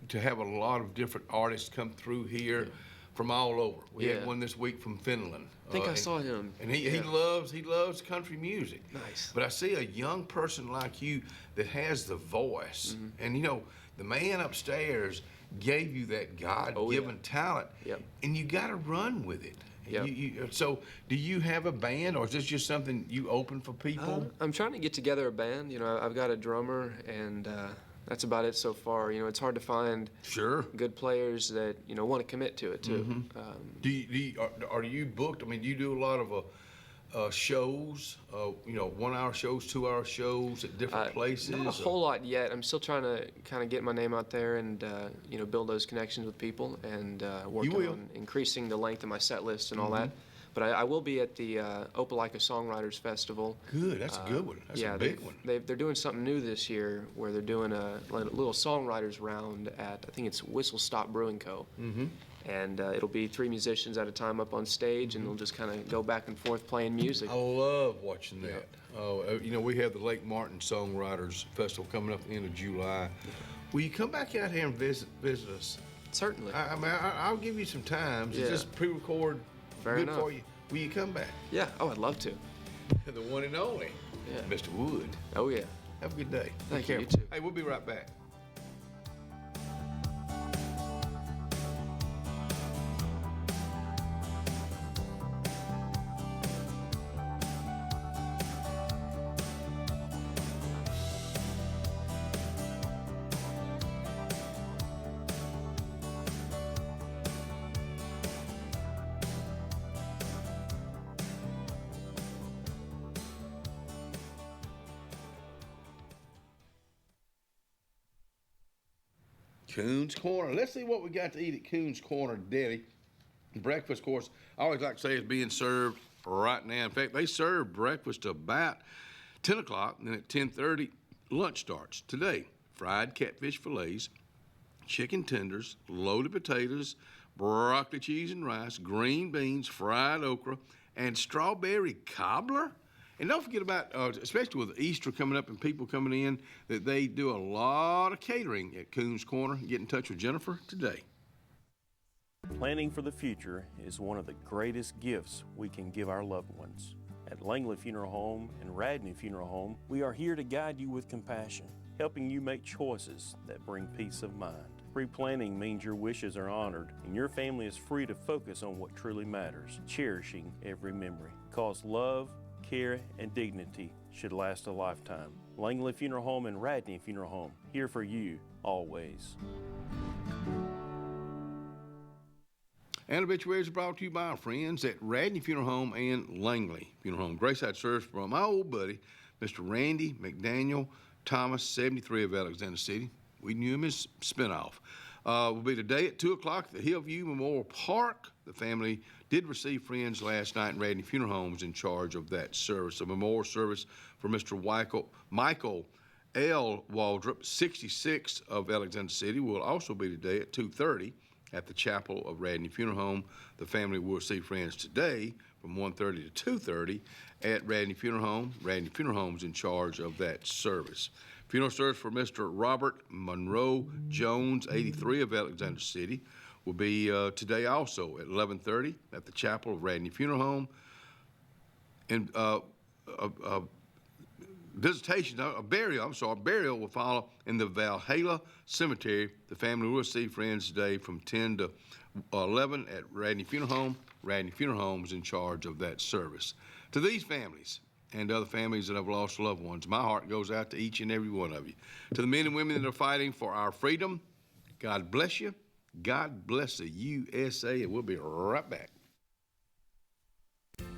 to have a lot of different artists come through here from all over. We had one this week from Finland. I think I saw him. And he loves country music. Nice. But I see a young person like you that has the voice. And the man upstairs gave you that God-given talent, and you got to run with it. So, do you have a band, or is this just something you open for people? I'm trying to get together a band. I've got a drummer, and that's about it so far. It's hard to find good players that want to commit to it too. Are you booked? I mean, do you do a lot of shows? 1-hour shows, 2-hour shows at different places? Not a whole lot yet. I'm still trying to kind of get my name out there and build those connections with people and working on increasing the length of my set list and all that. But I will be at the Opelika Songwriters Festival. Good, that's a good one. That's a big one. They're doing something new this year where they're doing a little songwriters round at, I think it's Whistle Stop Brewing Co. And it'll be 3 musicians at a time up on stage, and they'll just kind of go back and forth playing music. I love watching that. We have the Lake Martin Songwriters Festival coming up at the end of July. Will you come back out here and visit us? Certainly. I'll give you some times. Just pre-record. Fair good enough. for you. Will you come back? Yeah. Oh, I'd love to. The one and only. Yeah. Mr. Wood. Oh, yeah. Have a good day. Thank you. You too. Hey, we'll be right back. Coon's Corner. Let's see what we got to eat at Coon's Corner Deli. Breakfast, of course, I always like to say is being served right now. In fact, they serve breakfast about 10 o'clock, and then at 10:30, lunch starts. Today, fried catfish fillets, chicken tenders, loaded potatoes, broccoli cheese and rice, green beans, fried okra, and strawberry cobbler. And don't forget about, especially with Easter coming up and people coming in, that they do a lot of catering at Coons Corner. Get in touch with Jennifer today. Planning for the future is one of the greatest gifts we can give our loved ones. At Langley Funeral Home and Radney Funeral Home, we are here to guide you with compassion, helping you make choices that bring peace of mind. Pre-planning means your wishes are honored and your family is free to focus on what truly matters, cherishing every memory. Because love, care, and dignity should last a lifetime. Langley Funeral Home and Radney Funeral Home, here for you, always. And obituaries are brought to you by our friends at Radney Funeral Home and Langley Funeral Home. Grace had service from my old buddy, Mr. Randy McDaniel Thomas, 73 of Alexander City. We knew him as spinoff. Will be today at 2 o'clock at the Hillview Memorial Park. The family did receive friends last night, and Radney Funeral Home is in charge of that service. A memorial service for Mr. Michael L. Waldrop, 66 of Alexander City, will also be today at 2:30 at the chapel of Radney Funeral Home. The family will receive friends today from 1:30 to 2:30 at Radney Funeral Home. Radney Funeral Home is in charge of that service. Funeral service for Mr. Robert Monroe Jones, 83 of Alexander City, will be today also at 11:30 at the chapel of Radney Funeral Home. And burial will follow in the Valhalla Cemetery. The family will receive friends today from 10 to 11 at Radney Funeral Home. Radney Funeral Home is in charge of that service. To these families and other families that have lost loved ones, my heart goes out to each and every one of you. To the men and women that are fighting for our freedom, God bless you. God bless the USA, and we'll be right back.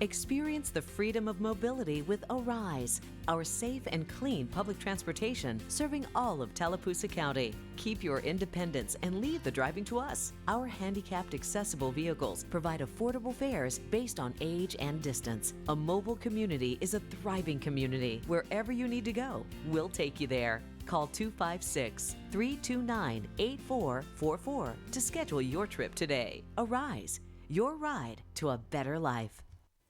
Experience the freedom of mobility with Arise, our safe and clean public transportation serving all of Tallapoosa County. Keep your independence and leave the driving to us. Our handicapped accessible vehicles provide affordable fares based on age and distance. A mobile community is a thriving community. Wherever you need to go, we'll take you there. Call 256-329-8444 to schedule your trip today. Arise, your ride to a better life.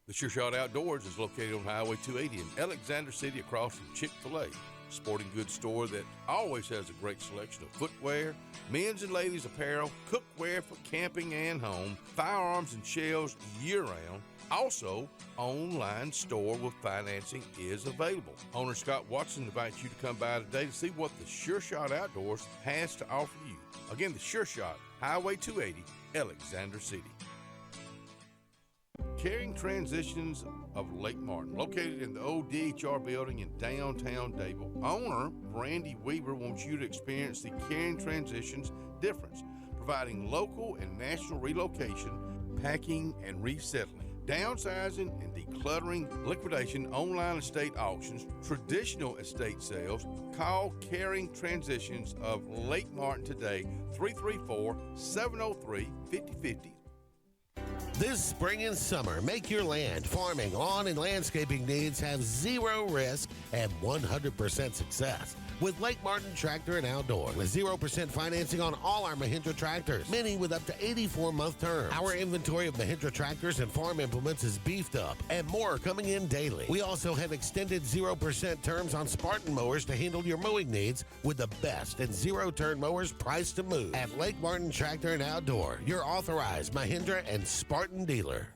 The Sure Shot Outdoors is located on Highway 280 in Alexander City across from Chick-fil-A. Sporting goods store that always has a great selection of footwear, men's and ladies apparel, cookware for camping and home, firearms and shells year-round. Also, online store with financing is available. Owner Scott Watson invites you to come by today to see what the Sure Shot Outdoors has to offer you. Again, the Sure Shot, Highway 280, Alexander City. Caring Transitions of Lake Martin, located in the old DHR building in downtown Dayville. Owner Randy Weaver wants you to experience the Caring Transitions difference, providing local and national relocation, packing and resettling, downsizing and decluttering, liquidation, online estate auctions, traditional estate sales. Call Caring Transitions of Lake Martin today, 334-703-5050. This spring and summer, make your land, farming, lawn, and landscaping needs have zero risk and 100% success with Lake Martin Tractor and Outdoor, with 0% financing on all our Mahindra tractors, many with up to 84-month terms. Our inventory of Mahindra tractors and farm implements is beefed up, and more are coming in daily. We also have extended 0% terms on Spartan mowers to handle your mowing needs, with the best and zero-turn mowers priced to move. At Lake Martin Tractor and Outdoor, your authorized Mahindra and Spartan dealer.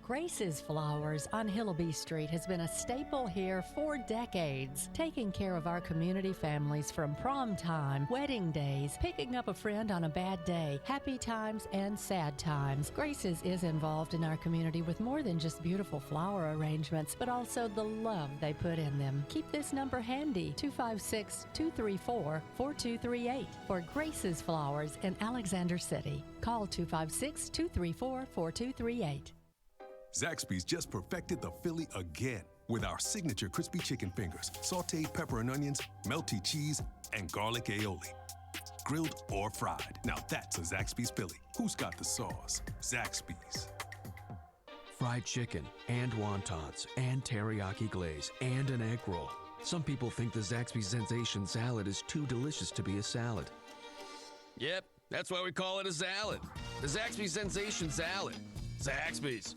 Grace's Flowers on Hillaby Street has been a staple here for decades, taking care of our community families from prom time, wedding days, picking up a friend on a bad day, happy times, and sad times. Grace's is involved in our community with more than just beautiful flower arrangements, but also the love they put in them. Keep this number handy, 256-234-4238 for Grace's Flowers in Alexander City. Call 256-234-4238. Zaxby's just perfected the Philly again with our signature crispy chicken fingers, sauteed pepper and onions, melty cheese, and garlic aioli. Grilled or fried. Now that's a Zaxby's Philly. Who's got the sauce? Zaxby's. Fried chicken and wontons and teriyaki glaze and an egg roll. Some people think the Zaxby's Sensation salad is too delicious to be a salad. Yep, that's why we call it a salad. The Zaxby's Sensation Salad. Zaxby's.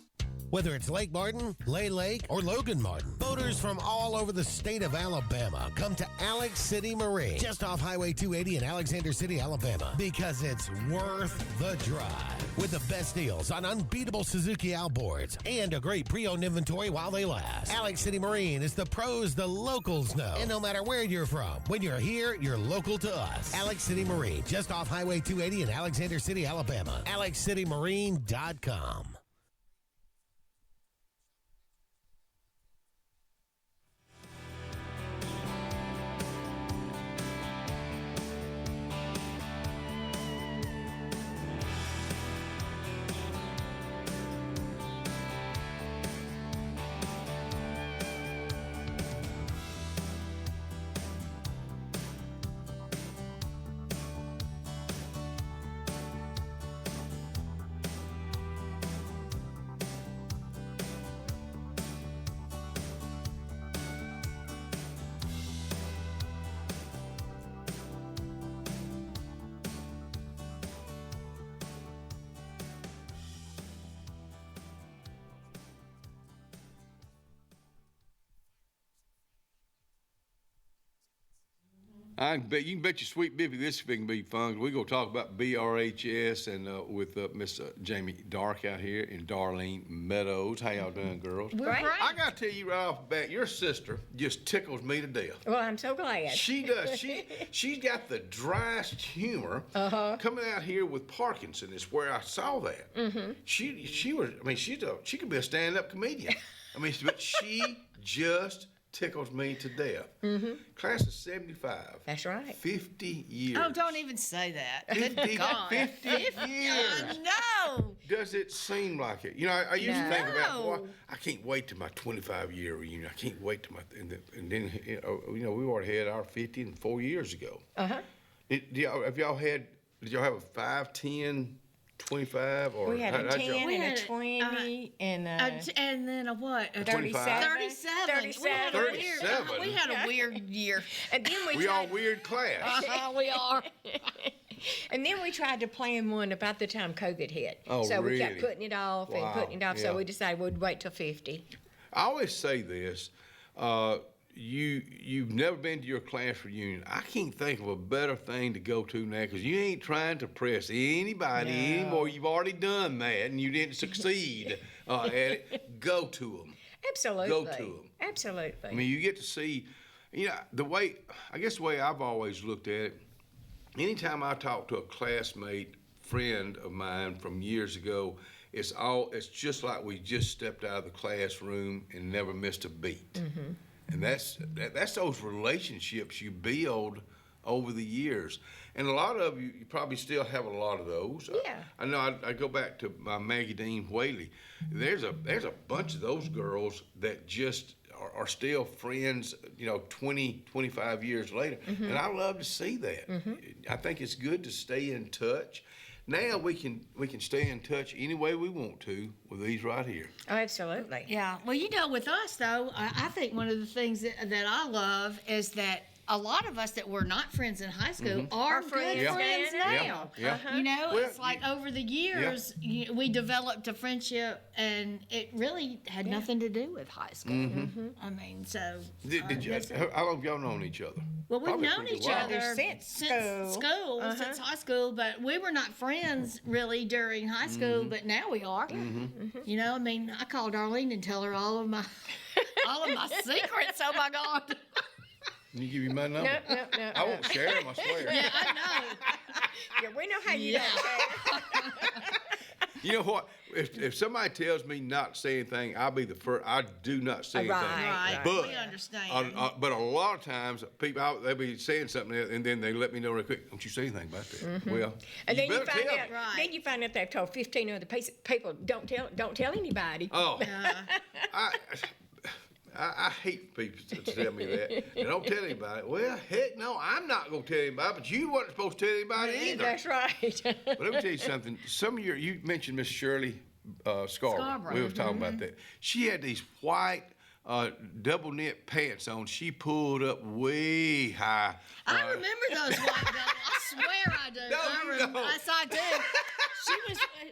Whether it's Lake Martin, Lake, or Logan Martin, boaters from all over the state of Alabama come to Alex City Marine, just off Highway 280 in Alexander City, Alabama, because it's worth the drive. With the best deals on unbeatable Suzuki outboards and a great pre-owned inventory while they last. Alex City Marine is the pros the locals know. And no matter where you're from, when you're here, you're local to us. Alex City Marine, just off Highway 280 in Alexander City, Alabama. AlexCityMarine.com. You can bet your sweet Biffy this thing can be fun. We're going to talk about BRHS and with Miss Jamie Dark out here in Darlene Meadows. How y'all doing, girls? We're great. I got to tell you right off the bat, your sister just tickles me to death. Well, I'm so glad. She does. She's got the driest humor coming out here with Parkinson is where I saw that. Mm-hmm. She could be a stand-up comedian. But she just tickles me to death. Mm-hmm. Class of 75. That's right. 50 years. Oh, don't even say that. 50 years. No. Does it seem like it? You know, I used to think about, boy, I can't wait to my 25-year reunion. I can't wait to my, and then, we already had our 50 and 4 years ago. Uh-huh. Did y'all have a 5, 10, 25 or we had a 10 and a 20 and then a what? A 25? 37. We had a weird year. And then we all weird class. We are. And then we tried to plan one about the time COVID hit. Oh, so really? we kept putting it off and putting it off. So we decided we'd wait till 50. I always say this. You've never been to your class reunion. I can't think of a better thing to go to now because you ain't trying to press anybody anymore. You've already done that and you didn't succeed at it. Go to them. Absolutely. Go to them. Absolutely. I mean, you get to see, the way I've always looked at it, anytime I talk to a classmate, friend of mine from years ago, it's just like we just stepped out of the classroom and never missed a beat. Mm-hmm. And that's those relationships you build over the years. And a lot of you probably still have a lot of those. Yeah. I know I go back to my Maggie Dean Whaley. There's a bunch of those girls that just are still friends, 20, 25 years later. Mm-hmm. And I love to see that. Mm-hmm. I think it's good to stay in touch. Now we can stay in touch any way we want to with these right here. Oh, absolutely. Yeah. Well, with us, though, I think one of the things that I love is that a lot of us that were not friends in high school are good friends now. Yeah. It's like over the years, we developed a friendship, and it really had nothing to do with high school. Mm-hmm. I mean, so. How long have y'all known each other? Well, we've Probably known each other since school, since high school, but we were not friends really during high school, but now we are. Mm-hmm. I called Darlene and tell her all of my secrets. Oh my God. Can you give me my number? No. I won't share them, I swear. Yeah, I know. Yeah, we know how you don't share. You know what? If somebody tells me not to say anything, I'll be the first. I do not say anything. Right. But we understand. But a lot of times, people they'll be saying something, and then they let me know real quick. Don't you say anything about that? Mm-hmm. Well, and then you find tell out. me. Then you find out they've told 15 other people. Don't tell anybody. Oh. I hate people to tell me that. They don't tell anybody. Well, heck no, I'm not going to tell anybody, but you weren't supposed to tell anybody either. That's right. But let me tell you something. You mentioned Miss Shirley Scarborough. We were talking about that. She had these white double knit pants on. She pulled up way high. I remember those white double. I swear I do. No, you don't. Yes, I do.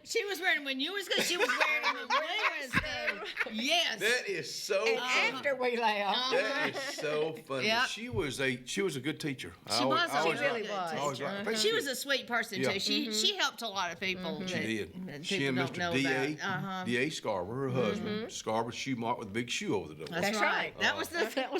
She was wearing them when you were in school. She was wearing them when we were in school. Yes. That is so And funny. after we left. That is so funny. Yep. She was a good teacher. She was. I She always really liked- was. I always liked- I think She was a sweet person Yeah. too. She helped a lot of people. She that- did. that She people and don't know Mr. D.A. about. Uh-huh. D.A. Scarborough, her husband, Scarborough Shoe Mart with a big shoe over the door. That's right. That was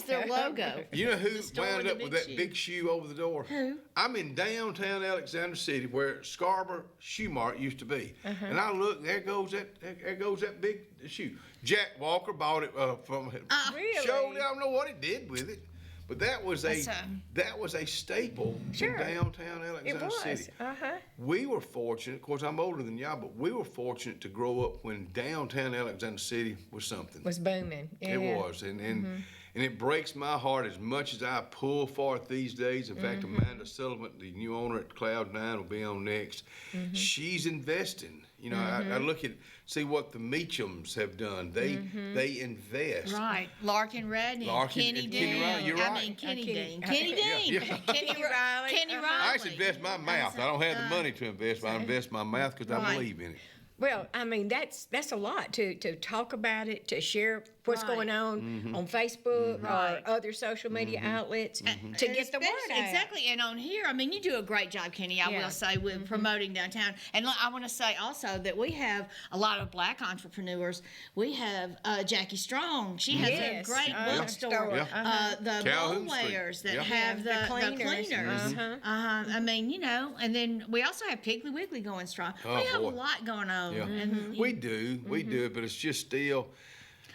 their logo. You know who store wound with up the with big that shoe. big shoe over the door? Who? I'm in downtown Alexander City where Scarborough Shoe Mart used to be. And I look, there goes that big shoe. Jack Walker bought it from Really? showed I don't know what he did with it. But that was a staple in downtown It Alexander was. City. Uh-huh. We were fortunate, of course I'm older than y'all, but we were fortunate to grow up when downtown Alexander City was something. Was booming. Yeah. It was, and it breaks my heart as much as I pull for it these days. In fact, Amanda Sullivan, the new owner at Cloud9, will be on next. She's investing. You know, I look at see what the Meachams have done. They invest. Right. Larkin Radney, Kenny and Dean. Kenny Riley, you're right. I mean, Kenny Dean. Kenny Kenny Yeah, Dean. yeah. Kenny Riley. Kenny Riley. I actually invest my mouth. I don't have the money to invest, but I invest my mouth because I Right. believe in it. Well, I mean, that's a lot to talk about it, to share what's Right. going on Facebook Right. or other social media outlets to get the word out. Exactly. And on here, I mean, you do a great job, Kenny, I will say, with promoting downtown. And look, I want to say also that we have a lot of black entrepreneurs. We have Jackie Strong. She has a great bookstore. Yeah. The Calhoun Street. Bowlayers that Yeah. have the cleaners. cleaners. I mean, you know, and then we also have Piggly Wiggly going strong. Oh, we have boy. a lot going on. Yeah. And, We do, but it's just still.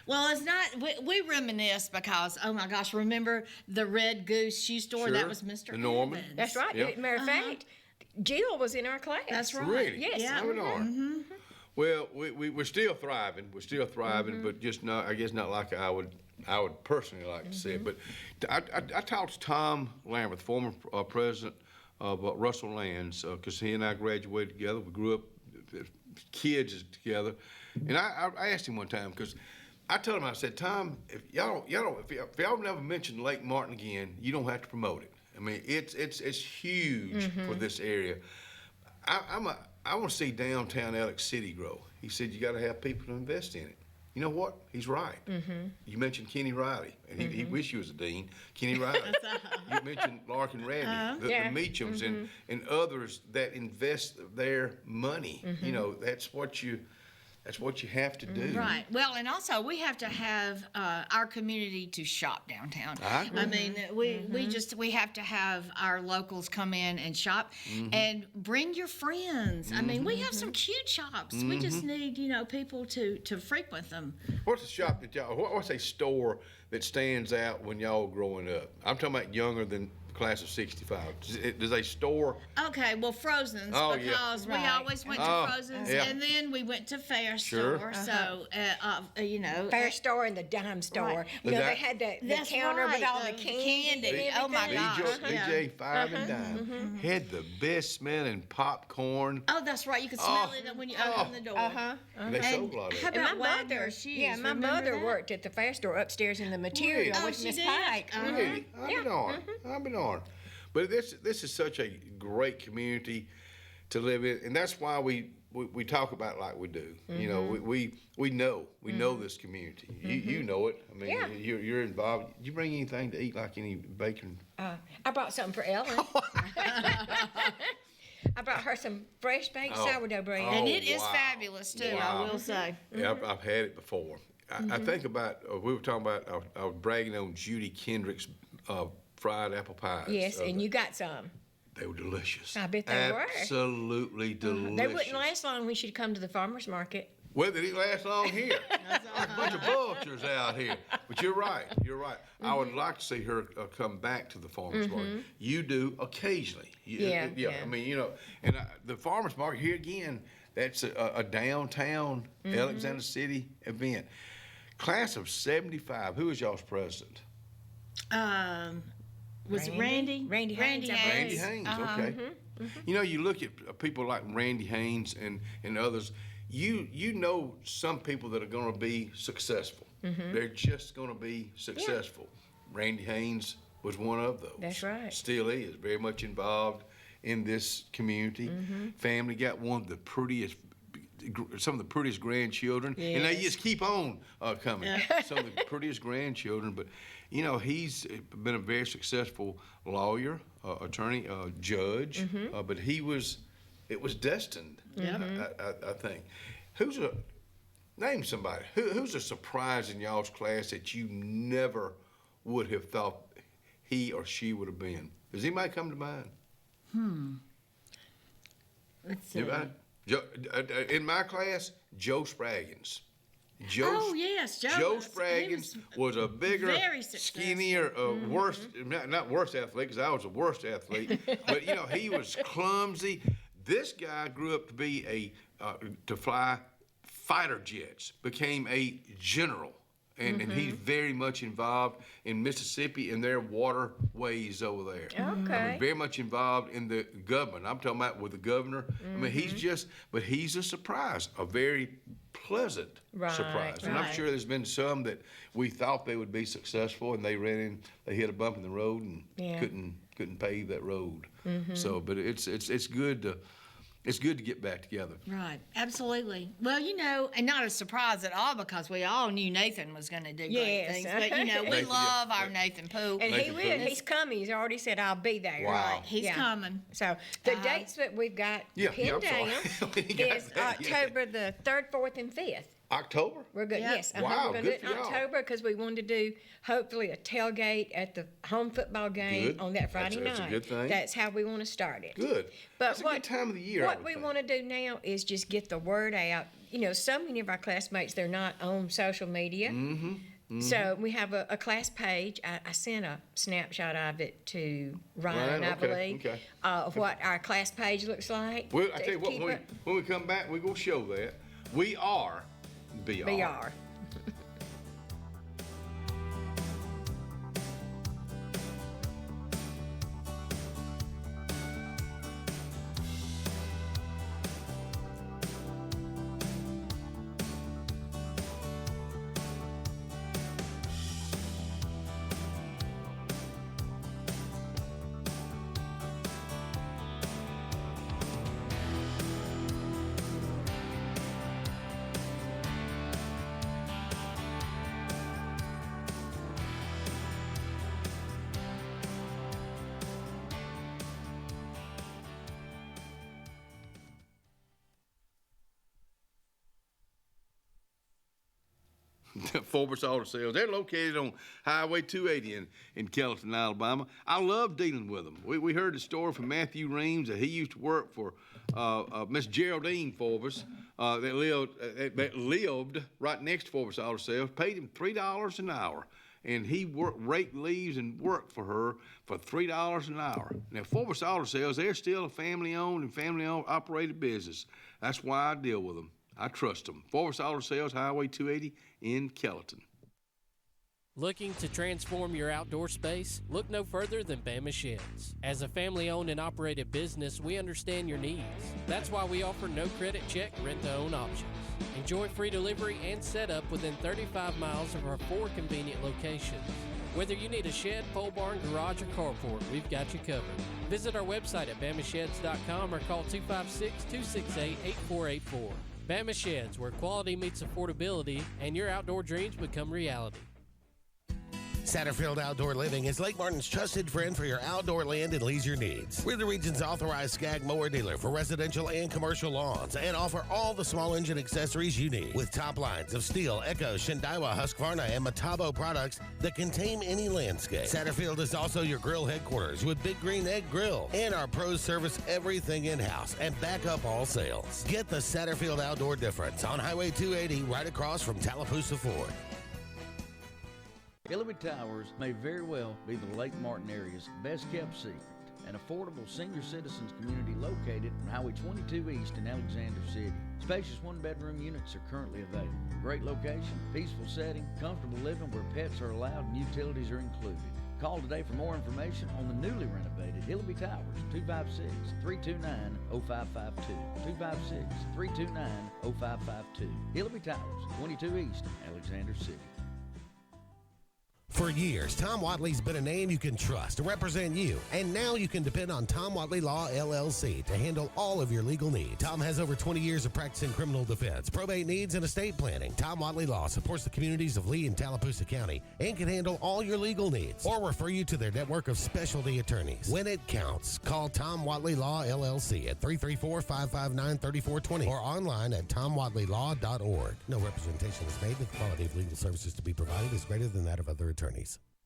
well, it's not. We reminisce because, oh my gosh, remember the Red Goose shoe store? Sure. That was Mr. The Norman. Evans. That's right. Yep. Matter of fact, Jill was in our class. That's right. Really? Yes. Yeah. I'm an art. Well, we're still thriving. We're still thriving, but just not. I guess not like I would personally like to see it. But I talked to Tom Lambert, the former president of Russell Lands, because he and I graduated together. We grew up kids together, and I asked him one time because I told him, I said, Tom, if y'all never mention Lake Martin again, you don't have to promote it. I mean, it's huge for this area. I want to see downtown Alex City grow. He said you got to have people to invest in it. You know what? He's right. You mentioned Kenny Riley, and he wished he was a dean. Kenny Riley. You mentioned Larkin Radney, the Meachams, and others that invest their money. You know, that's what you have to do. Right. Well, and also we have to have our community to shop downtown. I agree. I mean, we have to have our locals come in and shop, and bring your friends. I mean, we have some cute shops. We just need people to frequent them. What's a shop that y'all? What's a store that stands out when y'all growing up? I'm talking about younger than the class of '65. Does a store? Okay, well, Frozen's, Oh, yeah. because we Right. always went to Oh, Frozen's, yeah. and then we went to Fair Sure. Store. So, Fair store and the dime store. Right. You know, That- they had the That's counter with right, all the candy. Oh my gosh. BJ Five and Dime had the best smelling popcorn. Oh, that's right. You could smell it when you open the door. They sold a lot of How it. about And my Wagner mother, shoes? yeah, my Remember mother that? worked at the fair store upstairs in the material Oh, with she Miss did? Pike. Really? I've been on. But this is such a great community to live in, and that's why we talk about it like we do. You know, we know this community. You know it. I mean, Yeah. you're involved. You bring anything to eat, like any bacon? I brought something for Ellen. I brought her some fresh baked Oh. sourdough bread. And it is wow. fabulous, too, Wow. I will say. Yeah, I've had it before. I think about, we were talking about, I was bragging on Judy Kendrick's fried apple pies. Yes, and you got some. They were delicious. I bet they were. Absolutely delicious. They wouldn't last long. We should come to the farmer's market. Well, they didn't last long here. There's a bunch of vultures out here. But you're right. I would like to see her come back to the farmer's market. You do occasionally. Yeah. I mean, and the farmer's market here again, that's a downtown Alexander City event. Class of '75, who was y'all's president? Was it Randy? Randy Haynes. Randy Haynes, okay. You know, you look at people like Randy Haynes and others, you know some people that are going to be successful. They're just going to be successful. Randy Haynes was one of those. That's right. Still is, very much involved in this community. Family got one of the prettiest some of the prettiest grandchildren, and they just keep on coming. Some of the prettiest grandchildren, but you know, he's been a very successful lawyer, attorney, judge, but it was destined. I think. Name somebody. Who's a surprise in y'all's class that you never would have thought he or she would have been? Does anybody come to mind? Let's see. Anybody? In my class, Joe Spraggins. Yes, Joe. Joe Spraggins was a bigger, skinnier, not worse athlete, because I was the worst athlete. But you know, he was clumsy. This guy grew up to be to fly fighter jets, became a general. And he's very much involved in Mississippi and their waterways over there. Okay. I mean, very much involved in the government. I'm talking about with the governor. I mean, he's a surprise, a very pleasant surprise. And I'm sure there's been some that we thought they would be successful, and they hit a bump in the road and couldn't pave that road. So, but it's good to. It's good to get back together. Right, absolutely. Well, you know, and not a surprise at all, because we all knew Nathan was going to do great things. But, you know, we love our Nathan Poole. And he will. He's coming. He's already said, I'll be there. Wow. Right, he's coming. So the dates that we've got pinned down is October the 3rd, 4th, and 5th. October? We're good. Yep. Yes. Wow, we're going good to do it in for y'all. October because we wanted to do hopefully a tailgate at the home football game Good. on that Friday night. That's a good thing. That's how we want to start it. Good. But That's a good time of the year. What we want to do now is just get the word out. You know, so many of our classmates, they're not on social media. So we have a class page. I sent a snapshot of it to Ryan, I believe, of what our class page looks like. Well, I tell you what, when we come back, we're going to show that. We are BR. BR. Forbes Auto Sales. They're located on Highway 280 in Kelton, Alabama. I love dealing with them. We heard the story from Matthew Reams that he used to work for Miss Geraldine Forbes that lived right next to Forbes Auto Sales, paid him $3 an hour. And he raked leaves and worked for her for $3 an hour. Now, Forbes Auto Sales, they're still a family-owned and family-owned operated business. That's why I deal with them. I trust them. Forbes Auto Sales, Highway 280 in Kelton. Looking to transform your outdoor space? Look no further than Bama Sheds. As a family-owned and operated business, we understand your needs. That's why we offer no credit check, rent-to-own options. Enjoy free delivery and setup within 35 miles of our 4 convenient locations. Whether you need a shed, pole barn, garage, or carport, we've got you covered. Visit our website at bamasheds.com or call 256-268-8484. Bama Sheds, where quality meets affordability and your outdoor dreams become reality. Satterfield Outdoor Living is Lake Martin's trusted friend for your outdoor land and leisure needs. We're the region's authorized Skag mower dealer for residential and commercial lawns and offer all the small engine accessories you need with top lines of Steel, Echo, Shindaiwa, Husqvarna, and Metabo products that can tame any landscape. Satterfield is also your grill headquarters with Big Green Egg Grill, and our pros service everything in-house and back up all sales. Get the Satterfield Outdoor difference on Highway 280 right across from Tallapoosa Ford. Hillary Towers may very well be the Lake Martin area's best kept secret. An affordable senior citizens community located on Highway 22 East in Alexander City. Spacious one-bedroom units are currently available. Great location, peaceful setting, comfortable living where pets are allowed and utilities are included. Call today for more information on the newly renovated Hillary Towers, 256-329-0552. 256-329-0552. Hillary Towers, 22 East, Alexander City. For years, Tom Watley's been a name you can trust to represent you, and now you can depend on Tom Watley Law, LLC to handle all of your legal needs. Tom has over 20 years of practice in criminal defense, probate needs, and estate planning. Tom Watley Law supports the communities of Lee and Tallapoosa County and can handle all your legal needs or refer you to their network of specialty attorneys. When it counts, call Tom Watley Law, LLC at 334-559-3420 or online at tomwatleylaw.org. No representation is made that the quality of legal services to be provided is greater than that of other attorneys.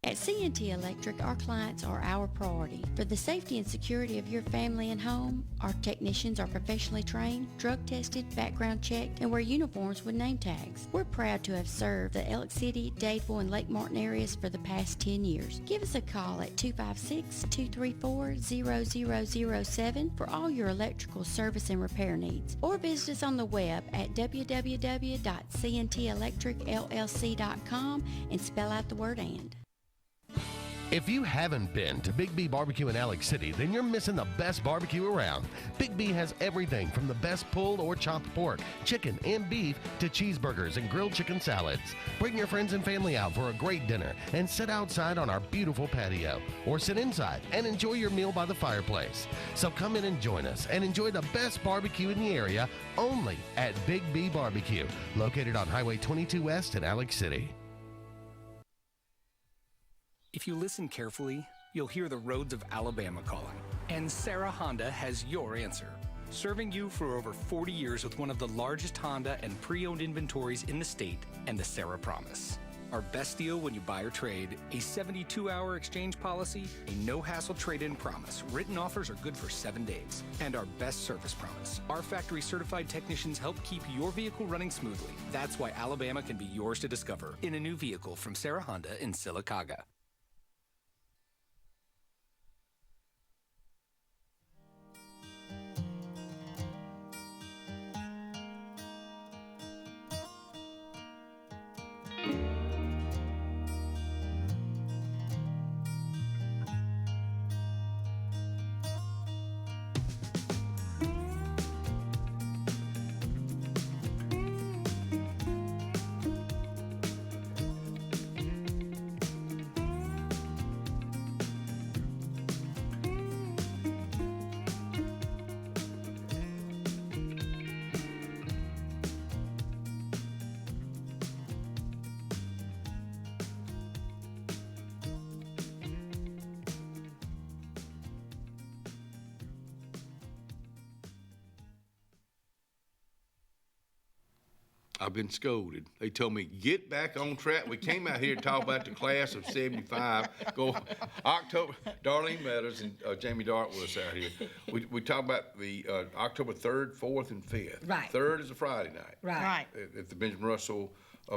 At C&T Electric, our clients are our priority. For the safety and security of your family and home, our technicians are professionally trained, drug tested, background checked, and wear uniforms with name tags. We're proud to have served the Elk City, Dadeville, and Lake Martin areas for the past 10 years. Give us a call at 256-234-0007 for all your electrical service and repair needs, or visit us on the web at www.cntelectricllc.com and spell out the word "and." If you haven't been to Big B Barbecue in Alex City, then you're missing the best barbecue around. Big B has everything from the best pulled or chopped pork, chicken, and beef to cheeseburgers and grilled chicken salads. Bring your friends and family out for a great dinner and sit outside on our beautiful patio, or sit inside and enjoy your meal by the fireplace. So come in and join us and enjoy the best barbecue in the area only at Big B Barbecue, located on Highway 22 West in Alex City. If you listen carefully, you'll hear the roads of Alabama calling. And Sarah Honda has your answer. Serving you for over 40 years with one of the largest Honda and pre-owned inventories in the state, and the Sarah Promise. Our best deal when you buy or trade, a 72-hour exchange policy, a no-hassle trade-in promise. Written offers are good for 7 days. And our best service promise. Our factory-certified technicians help keep your vehicle running smoothly. That's why Alabama can be yours to discover in a new vehicle from Sarah Honda in Sylacauga. I've been scolded. They told me, get back on track. We came out here to talk about the class of 75. Go October. Darlene Meadows and Jamie Dart was out here. We talked about the October 3rd, 4th, and 5th. Right. 3rd is a Friday night. Right. At the Benjamin Russell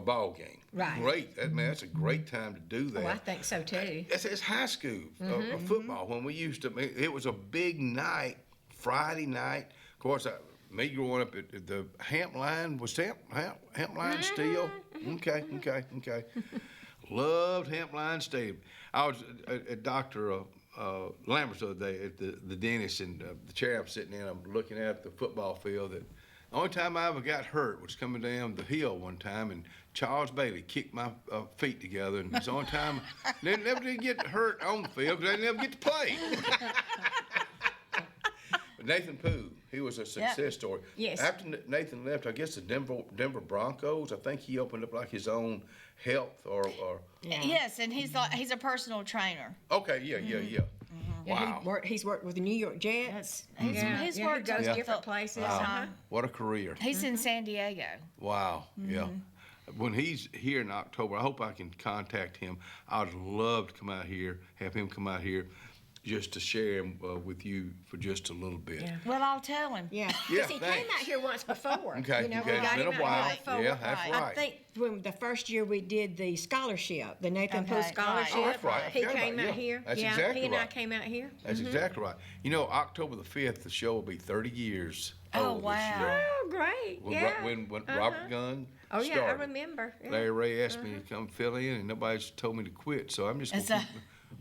ball game. Right. Great. That's a great time to do that. Oh, I think so too. It's high school football. When we used to, it was a big night, Friday night. Of course, me growing up at the Hamp Line, was Hamp Line still? Okay. Loved Hamp Line Stadium. I was at Dr. Lambert's the other day at the dentist, and the chair I'm sitting in, I'm looking at the football field. The only time I ever got hurt was coming down the hill one time, and Charles Bailey kicked my feet together, and it's the only time they never did get hurt on the field because they never get to play. But Nathan Pooh, he was a success story. Yes. After Nathan left, I guess the Denver Broncos, I think he opened up like his own health or Yes, and he's a personal trainer. Okay, yeah. Wow. He's worked with the New York Jets. He's worked he goes different places. Wow. What a career. He's in San Diego. Wow, yeah. When he's here in October, I hope I can contact him. I'd love to come out here, have him come out here just to share him with you for just a little bit. Yeah. Well, I'll tell him. Yeah. Because he came out here once before. Okay, we got it's been him a while. out before. Yeah, that's right. I think when the first year we did the scholarship, the Nathan Pooh scholarship. Oh, that's right. He came out here. That's yeah, exactly he and I right. came out here. That's exactly right. You know, October the 5th, the show will be 30 years old this year. Oh, great. When Robert Gunn started. I remember. Yeah. Larry Ray asked me to come fill in, and nobody's told me to quit, so I'm just going to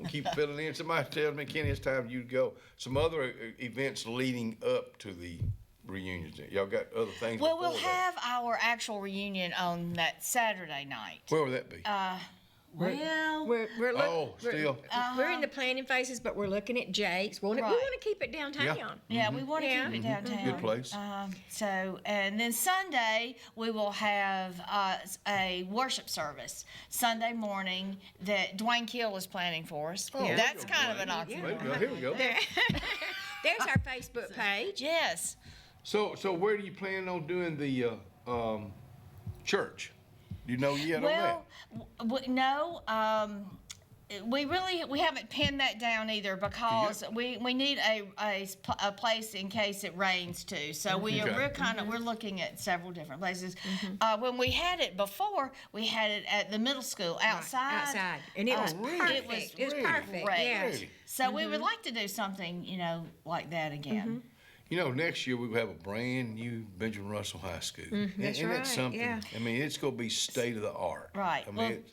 keep filling in. Somebody tells me, Kenny, it's time for you to go. Some other events leading up to the reunions. Y'all got other things? Well, we'll have our actual reunion on that Saturday night. Where will that be? Well, we're still. we're in the planning phases, but we're looking at Jake's. We want to keep it downtown. Yeah, we want to keep it downtown. Good place. And then Sunday we will have a worship service Sunday morning that Dwayne Kill is planning for us. Oh, That's kind of an oxymoron. Here we go. There's our Facebook page. Yes. So where do you plan on doing the church? Do you know yet on that? No. We haven't pinned that down either because we need a place in case it rains too. So we're looking at several different places. When we had it before, we had it at the middle school outside. And it was perfect. It was perfect. Yes. So we would like to do something, like that again. Next year we will have a brand new Benjamin Russell High School. That's and right. that's something. Yeah. I mean, it's going to be state of the art. Right. I mean,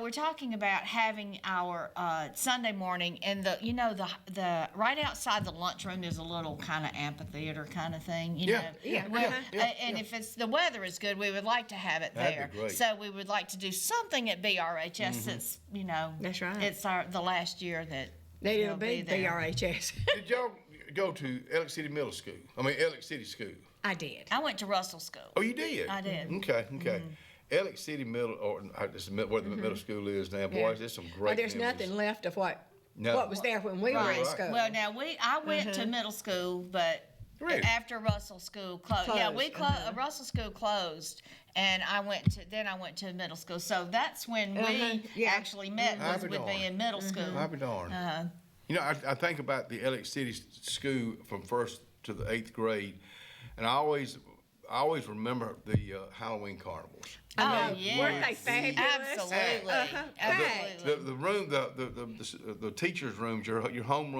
we're talking about having our Sunday morning, and the right outside the lunchroom is a little kind of amphitheater kind of thing. And if the weather is good, we would like to have it there. That'd be great. So we would like to do something at BRHS since that's right. It's the last year that it'll be there. BRHS. Did y'all go to Ellick City Ellick City School? I did. I went to Russell School. Oh, you did? I did. Okay. Ellick City Middle, this is where the middle school is now. Boys, there's some great there's memories. nothing left of what was there when we were in school. Well, now I went to middle school, but after Russell School closed. Yeah, Russell School closed, and I went to middle school. So that's when we actually met, was with me in middle school. I'll be darned. I think about the Ellick City School from 1st to the 8th grade, and I always remember the Halloween carnivals. Weren't they fabulous? Absolutely. The room, the teachers' rooms, your home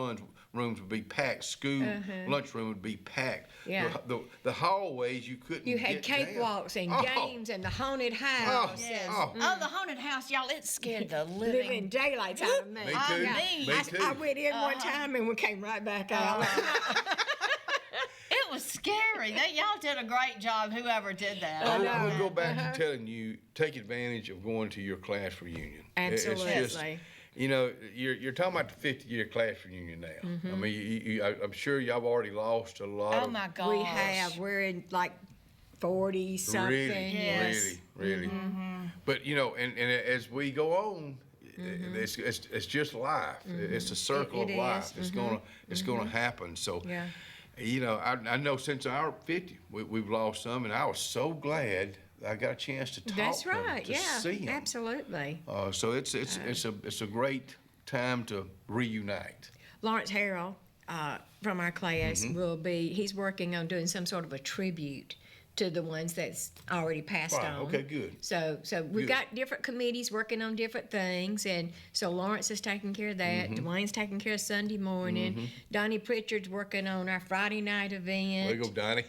rooms would be packed. School lunchroom would be packed. Yeah. The hallways you couldn't. You had cakewalks and games and the haunted house. The haunted house, y'all! It scared the living daylights out of me. Me too. I went in one time and we came right back out. It was scary. Y'all did a great job, whoever did that. I would go back to telling you, take advantage of going to your class reunion. Absolutely. It's just, you're talking about the 50-year class reunion now. I mean, I'm sure y'all already lost a lot. Oh my gosh. We have. We're in like 40 something. Really. But and as we go on, it's just life. It's a circle of life. Is. It's gonna happen. So. I know since our 50, we've lost some, and I was so glad I got a chance to talk That's to them, right. to see them. Absolutely. So it's a great time to reunite. Lawrence Harrell from our class he's working on doing some sort of a tribute to the ones that's already passed on. Okay, good. So we've got different committees working on different things, and so Lawrence is taking care of that. Dwayne's taking care of Sunday morning. Donnie Pritchard's working on our Friday night event. There you go, Donnie.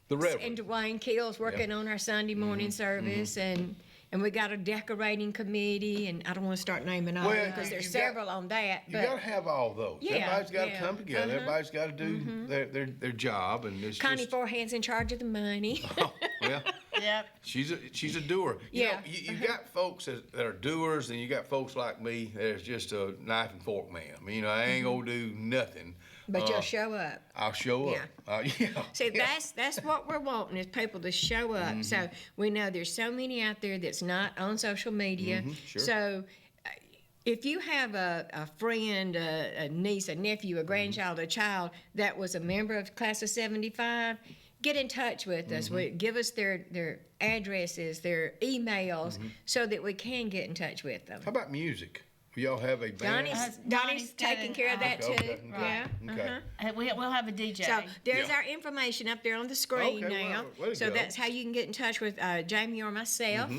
The Reverend. And Dwayne Kill's working on our Sunday morning service, and we got a decorating committee, and I don't want to start naming all because there's several on that. You got to have all those. Yeah, everybody's got to come together. Everybody's got to do their job, and it's Connie Forehand's in charge of the money. Yep. She's a doer. You got folks that are doers, and you got folks like me that's just a knife and fork man. I mean, I ain't gonna do nothing. But you'll show up. I'll show up. See, that's what we're wanting is people to show up. So we know there's so many out there that's not on social media. So if you have a friend, a niece, a nephew, a grandchild, a child that was a member of class of 75, get in touch with us. Give us their addresses, their emails, so that we can get in touch with them. How about music? Y'all have a band? Donnie's taking care of that too. Okay. Yeah. We'll have a DJ. So there's our information up there on the screen now. So that's how you can get in touch with Jamie or myself.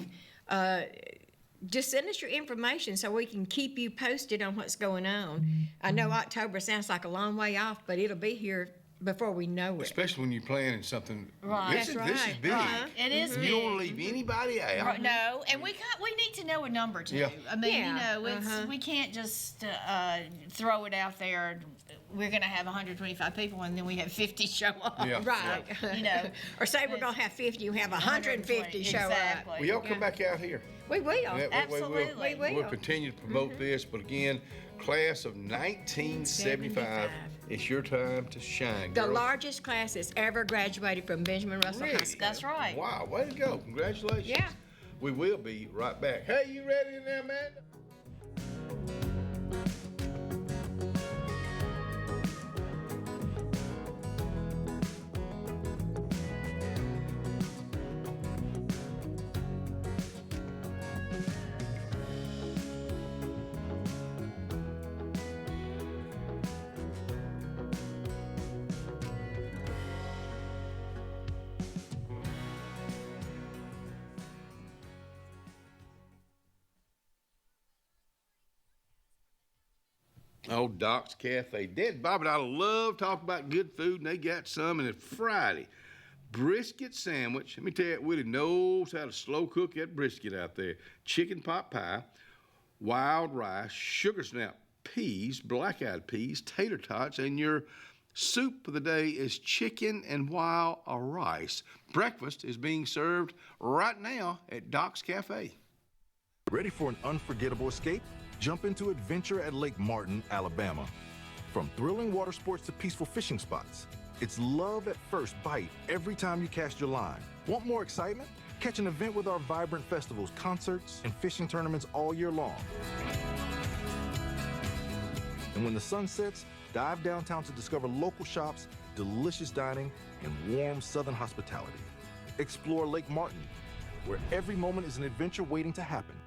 Just send us your information so we can keep you posted on what's going on. I know October sounds like a long way off, but it'll be here before we know it. Especially when you're planning something. Right. This is big. It is big. You don't leave anybody out. Right. No, and we need to know a number too. Yeah. I mean, we can't just throw it out there we're going to have 125 people and then we have 50 show up. Yeah. Right. You know. Or say we're going to have 50, you have 150 show exactly. up. Will y'all come back out here? We will. Yeah, Absolutely. We will. We'll continue to promote this, but again, class of 1975, it's your time to shine, The girls. largest class that's ever graduated from Benjamin Russell High School. That's right. Wow, way to go. Congratulations. Yeah. We will be right back. Hey, you ready in there, Amanda? Oh, Doc's Cafe. Dad, Bob and I love talking about good food, and they got some, and it's Friday. Brisket sandwich. Let me tell you, Willie knows how to slow cook that brisket out there. Chicken pot pie, wild rice, sugar snap peas, black-eyed peas, tater tots, and your soup for the day is chicken and wild rice. Breakfast is being served right now at Doc's Cafe. Ready for an unforgettable escape? Jump into adventure at Lake Martin, Alabama. From thrilling water sports to peaceful fishing spots, it's love at first bite every time you cast your line. Want more excitement? Catch an event with our vibrant festivals, concerts, and fishing tournaments all year long. And when the sun sets, dive downtown to discover local shops, delicious dining, and warm southern hospitality. Explore Lake Martin, where every moment is an adventure waiting to happen.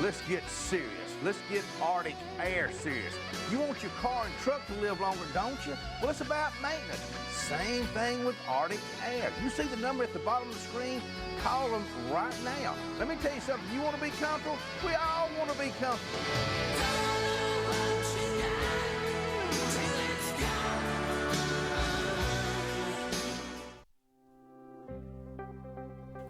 Let's get serious. Let's get Arctic Air serious. You want your car and truck to live longer, don't you? Well, it's about maintenance. Same thing with Arctic Air. You see the number at the bottom of the screen? Call them right now. Let me tell you something. You want to be comfortable? We all want to be comfortable.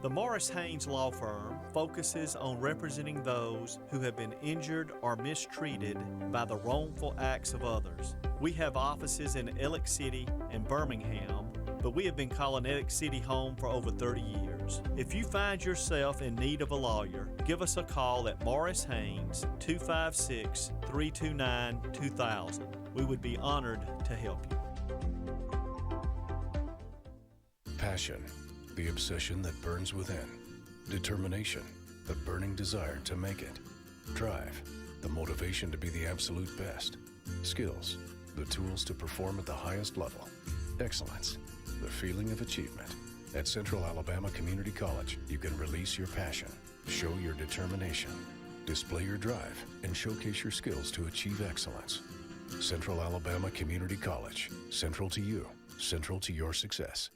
The Morris Haynes Law Firm focuses on representing those who have been injured or mistreated by the wrongful acts of others. We have offices in Ellick City and Birmingham, but we have been calling Ellick City home for over 30 years. If you find yourself in need of a lawyer, give us a call at Morris Haynes, 256-329-2000. We would be honored to help you. Passion, the obsession that burns within. Determination, the burning desire to make it. Drive, the motivation to be the absolute best. Skills, the tools to perform at the highest level. Excellence, the feeling of achievement. At Central Alabama Community College, you can release your passion, show your determination, display your drive, and showcase your skills to achieve excellence. Central Alabama Community College, central to you, central to your success.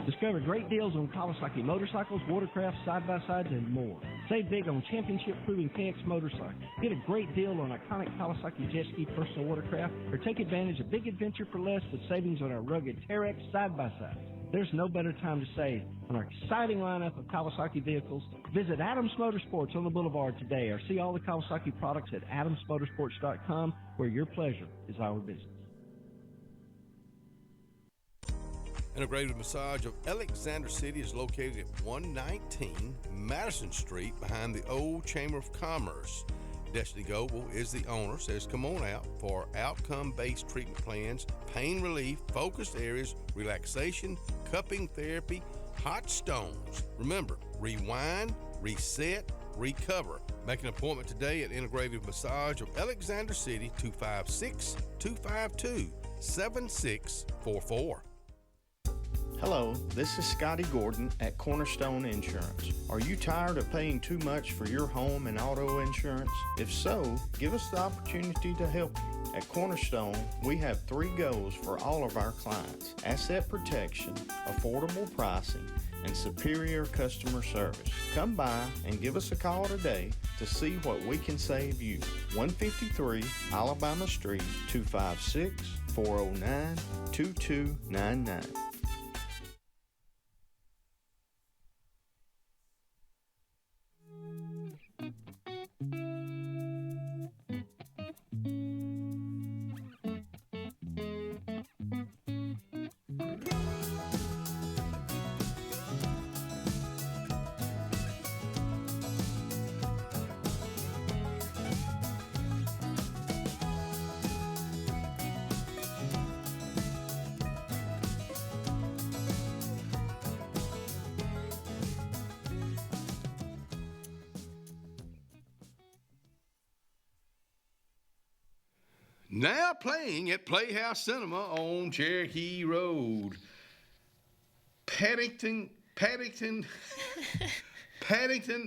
Discover great deals on Kawasaki motorcycles, watercraft, side-by-sides, and more. Save big on championship-proving KX motorcycles. Get a great deal on iconic Kawasaki jet ski personal watercraft, or take advantage of big adventure for less with savings on our rugged Terex side-by-sides. There's no better time to save on our exciting lineup of Kawasaki vehicles. Visit Adams Motorsports on the Boulevard today, or see all the Kawasaki products at adamsmotorsports.com, where your pleasure is our business. Integrated Massage of Alexander City is located at 119 Madison Street behind the old Chamber of Commerce. Destiny Goble is the owner, says come on out for outcome-based treatment plans, pain relief, focused areas, relaxation, cupping therapy, hot stones. Remember, rewind, reset, recover. Make an appointment today at Integrative Massage of Alexander City, 256-252-7644. Hello, this is Scotty Gordon at Cornerstone Insurance. Are you tired of paying too much for your home and auto insurance? If so, give us the opportunity to help you. At Cornerstone, we have 3 goals for all of our clients: asset protection, affordable pricing, and superior customer service. Come by and give us a call today to see what we can save you. 153 Alabama Street, 256-409-2299. Now playing at Playhouse Cinema on Cherokee Road. Paddington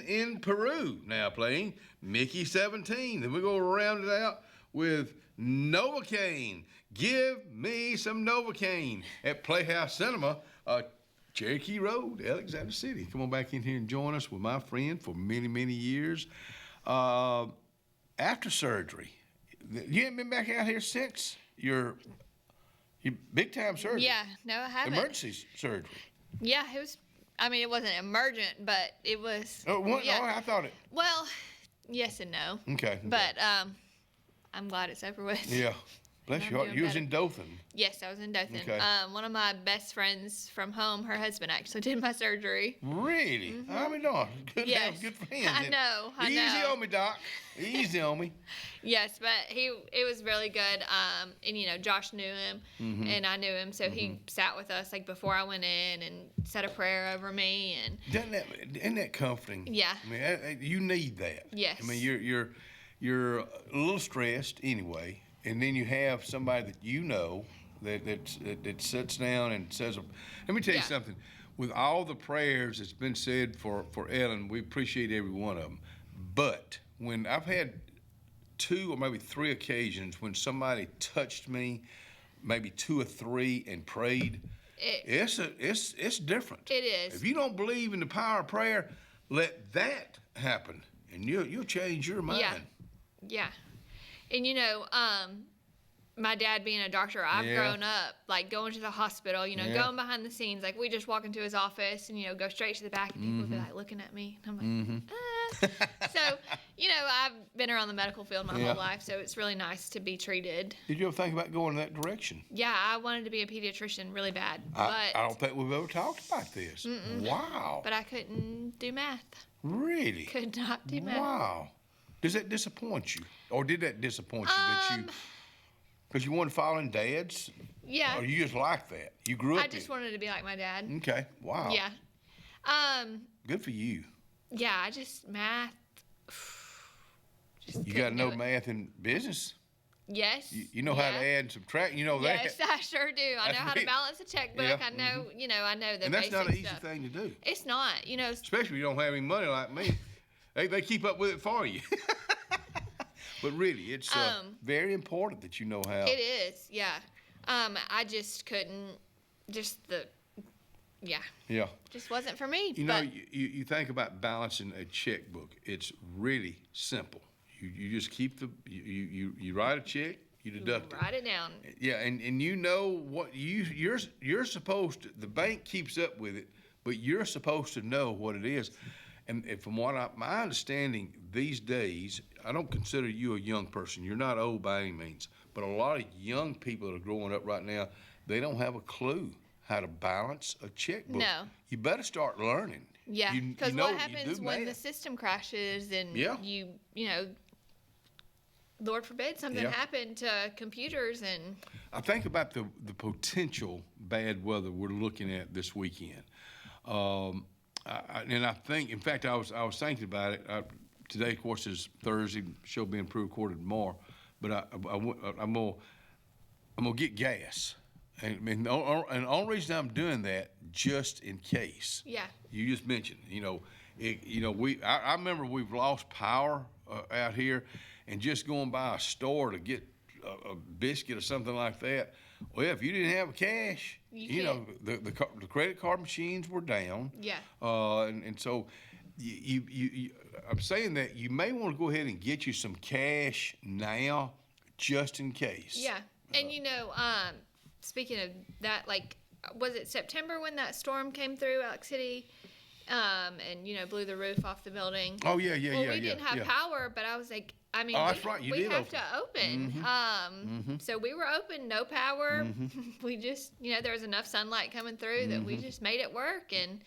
in Peru now playing. Mickey 17. Then we're going to round it out with Novocaine. Give me some Novocaine at Playhouse Cinema, Cherokee Road, Alexander City. Come on back in here and join us with my friend for many, many years. After surgery, you haven't been back out here since your big time surgery. Yeah, no, I haven't. Emergency surgery. Yeah, it was. I mean, it wasn't emergent, but it was. Oh, yeah. I thought it. Well, yes and no. Okay. But I'm glad it's over with. Yeah. Bless I'm your heart. doing You was better. in Dothan. Yes, I was in Dothan. Okay. One of my best friends from home, her husband actually did my surgery. Really? I mean, no, good Yes. have good friends. I know. Easy on me, Doc. Easy on me. Yes, but it was really good. And you know, Josh knew him, Mhm. and I knew him, so he sat with us like before I went in and said a prayer over me, and Isn't that comforting? Yeah. I mean, you need that. Yes. I mean, you're a little stressed anyway, and then you have somebody that you know that sits down and says, "Let me tell you something." With all the prayers that's been said for Ellen, we appreciate every one of them. But when I've had 2 or maybe 3 occasions when somebody touched me, maybe 2 or 3, and prayed, it's different. It is. If you don't believe in the power of prayer, let that happen, and you'll change your mind. Yeah. And you know, my dad being a doctor, I've Yeah. grown up like going to the hospital, you know, Yeah. going behind the scenes. Like we just walk into his office and, you know, go straight to the back and people would be like looking at me. And I'm like, So, you know, I've been around the medical field my Yeah. whole life, so it's really nice to be treated. Did you ever think about going in that direction? Yeah, I wanted to be a pediatrician really bad, I don't think we've ever talked about this. Mm-mm. Wow. but I couldn't do math. Really? Could not do math. Wow. Does that disappoint you? Or did that disappoint you that you, because you wanted to follow in Dad's? Yeah. Or you just like that? You grew up I just in wanted to be like my dad. Okay. Wow. Yeah. Good for you. Yeah, I just math. You got to know math and business. Yes. You know how to add and subtract. You know that. Yes, I sure do. I know That's how to it. balance a checkbook. Yeah, I know, you know, I know the And that's basic not an easy stuff. thing to do. It's not, you know. Especially if you don't have any money like me. They keep up with it for you. But really, it's very important that you know how. It is, yeah. I just couldn't, yeah. Just wasn't for me. You know, but you think about balancing a checkbook. It's really simple. You just keep you write a check, you deduct it. write it down. Yeah, and you know what you're supposed to. The bank keeps up with it, but you're supposed to know what it is. And from what my understanding these days, I don't consider you a young person. You're not old by any means. But a lot of young people that are growing up right now, they don't have a clue how to balance a checkbook. No. You better start learning. Yeah, You because know what you happens do when math. the system crashes and Yeah. you know, Lord forbid something Yeah. happened to computers and I think about the potential bad weather we're looking at this weekend. And I think, in fact, I was thinking about it. Today, of course, is Thursday. Show being pre-recorded tomorrow, but I'm gonna get gas, and the only reason I'm doing that just in case. Yeah. You just mentioned, I remember we've lost power out here, and just going by a store to get a biscuit or something like that. Well, if you didn't have cash, the credit card machines were down. Yeah. And so I'm saying that you may want to go ahead and get you some cash now, just in case. Yeah. And you know, speaking of that, like, was it September when that storm came through Alex City? And you know, blew the roof off the building. Oh, yeah. Well, we didn't have power, but I was like, I mean, Oh, that's right, you we did have open. to open. Mhm. So we were open, no power. Mhm. We just, you know, there was enough sunlight coming through that we Mhm. just made it work. And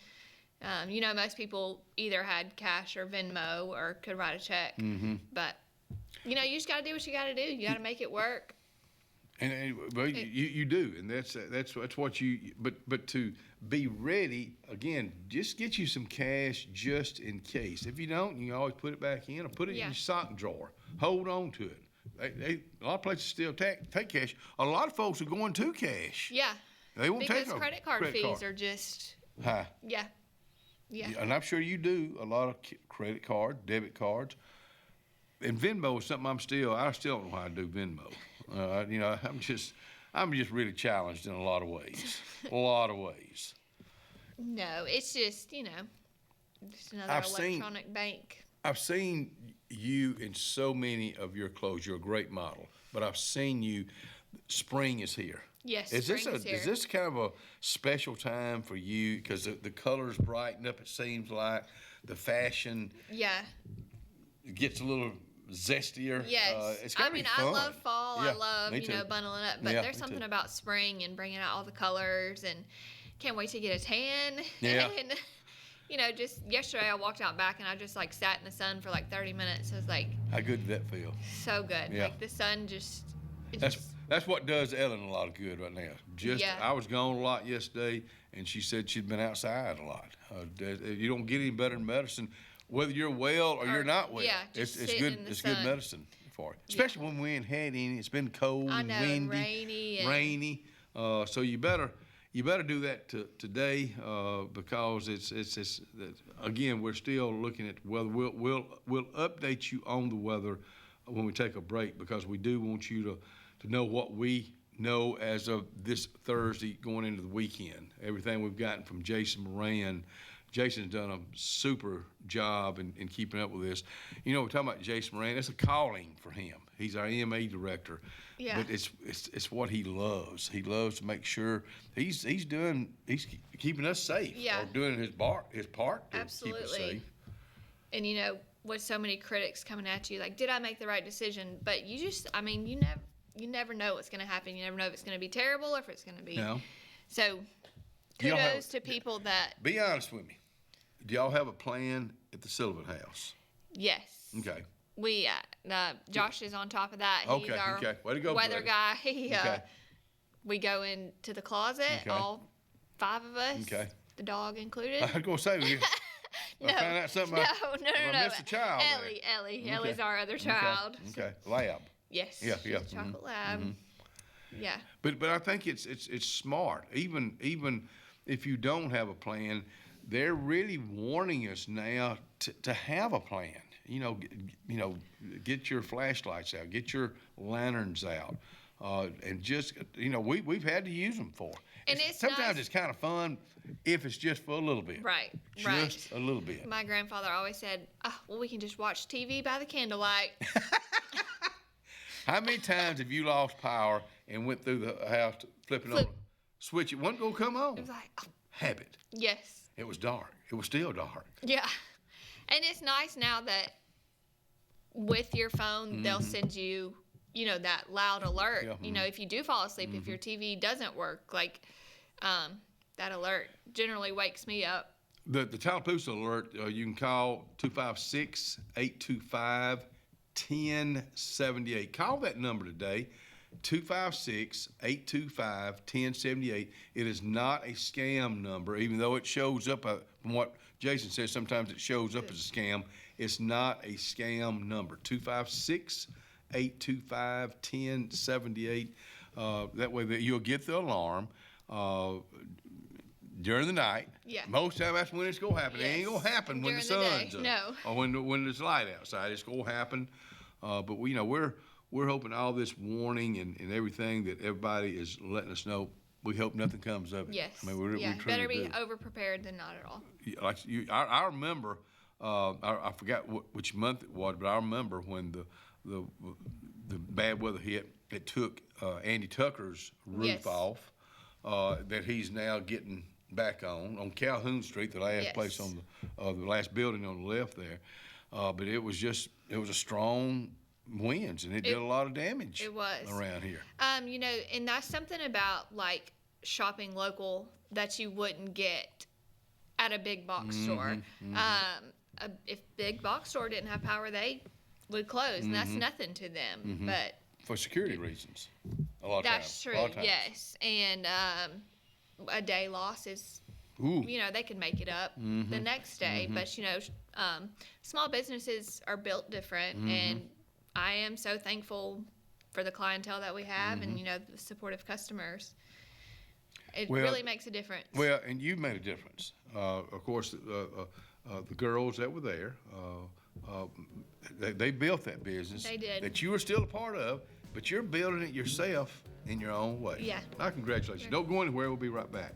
you know, most people either had cash or Venmo or could write a check. Mhm. But you know, you just got to do what you got to do. You got to make it work. And well, you do, and that's what you. But to be ready again, just get you some cash just in case. If you don't, you can always put it back in or put it in Yeah. your sock drawer. Hold on to it. a lot of places still take cash. A lot of folks are going to cash. Yeah. They won't take because credit card fees are just high. Yeah. Yeah. And I'm sure you do a lot of credit card, debit cards. And Venmo is something I still don't know how to do Venmo. I'm just really challenged in a lot of ways. A lot of ways. No, it's just, just another electronic bank. I've seen you in so many of your clothes. You're a great model. But I've seen you, spring is here. Yes, is spring is here. Is this kind of a special time for you? Because the colors brighten up, it seems like. The fashion gets a little zestier. Yes. It's gotta be fun. I love fall. Yeah, I love, me too. bundling up. But there's something about spring and bringing out all the colors, and can't wait to get a tan. Yeah. And, just yesterday I walked out back and I just sat in the sun for 30 minutes. It was how good did that feel? So good. Yeah. The sun just. That's what does Ellen a lot of good right now. I was gone a lot yesterday, and she said she'd been outside a lot. You don't get any better than medicine, whether you're well or you're not well. Yeah, it's good. It's good medicine for you, especially when we ain't had any. It's been cold and windy, rainy. So you better do that today because it's again we're still looking at weather. We'll update you on the weather when we take a break because we do want you to know what we know as of this Thursday going into the weekend. Everything we've gotten from Jason Moran. Jason's done a super job in keeping up with this. We're talking about Jason Moran. It's a calling for him. He's our EMA director. Yeah. But it's what he loves. He loves to make sure he's keeping us safe. Yeah. Or doing his part to Absolutely. keep us safe. And with so many critics coming at you, did I make the right decision? But you never know what's going to happen. You never know if it's going to be terrible or if it's going to be. No. So kudos to people that. Be honest with me. Do y'all have a plan at the Sullivan House? Yes. Okay. We Josh is on top of that. He's our Way to go, weather buddy. guy. We go into the closet, all 5 of us. Okay. The dog included. I was going to say, I found out something. No. I missed a child. Ellie. Okay. Ellie's our other child. Okay. Lab. Yes. Yeah. Chocolate lab. Mm-hmm. Yeah. But I think it's smart. Even if you don't have a plan, they're really warning us now to have a plan. Get your flashlights out, get your lanterns out, and just we've had to use them for. And sometimes it's kind of fun if it's just for a little bit. Right. Just a little bit. My grandfather always said, we can just watch TV by the candlelight. How many times have you lost power and went through the house flipping on a switch? It wasn't going to come on. It was habit. Yes. It was dark. It was still dark. Yeah. And it's nice now that with your phone, they'll send you, that loud alert. Yeah. If you do fall asleep, if your TV doesn't work, that alert generally wakes me up. The Tallapoosa alert, you can call 256-825-1078. Call that number today, 256-825-1078. It is not a scam number, even though it shows up, from what Jason says, sometimes it shows up as a scam. It's not a scam number, 256-825-1078. That way you'll get the alarm during the night. Yeah. Most of the time that's when it's going to happen. Yes. It ain't going to happen when the sun's up. No. Or when there's light outside. It's going to happen. But we're hoping all this warning and everything that everybody is letting us know, we hope nothing comes of it. Yes. I mean, we better be over-prepared than not at all. I remember, I forgot which month it was, but I remember when the bad weather hit, it took Andy Tucker's roof off that he's now getting back on Calhoun Street, the last place on the last building on the left there. But it was a strong winds, and it did a lot of damage. It was around here. And that's something about shopping local that you wouldn't get at a big box store. If big box store didn't have power, they would close, and that's nothing to them. But for security reasons, a lot of times. That's true. Yes, and a day loss is. Ooh. They can make it up the next day, but small businesses are built different, and I am so thankful for the clientele that we have and, the supportive customers. It really makes a difference. Well, and you made a difference. Of course, the girls that were there, they built that business. They did. That you were still a part of, but you're building it yourself in your own way. Yeah. I congratulate you. Don't go anywhere. We'll be right back.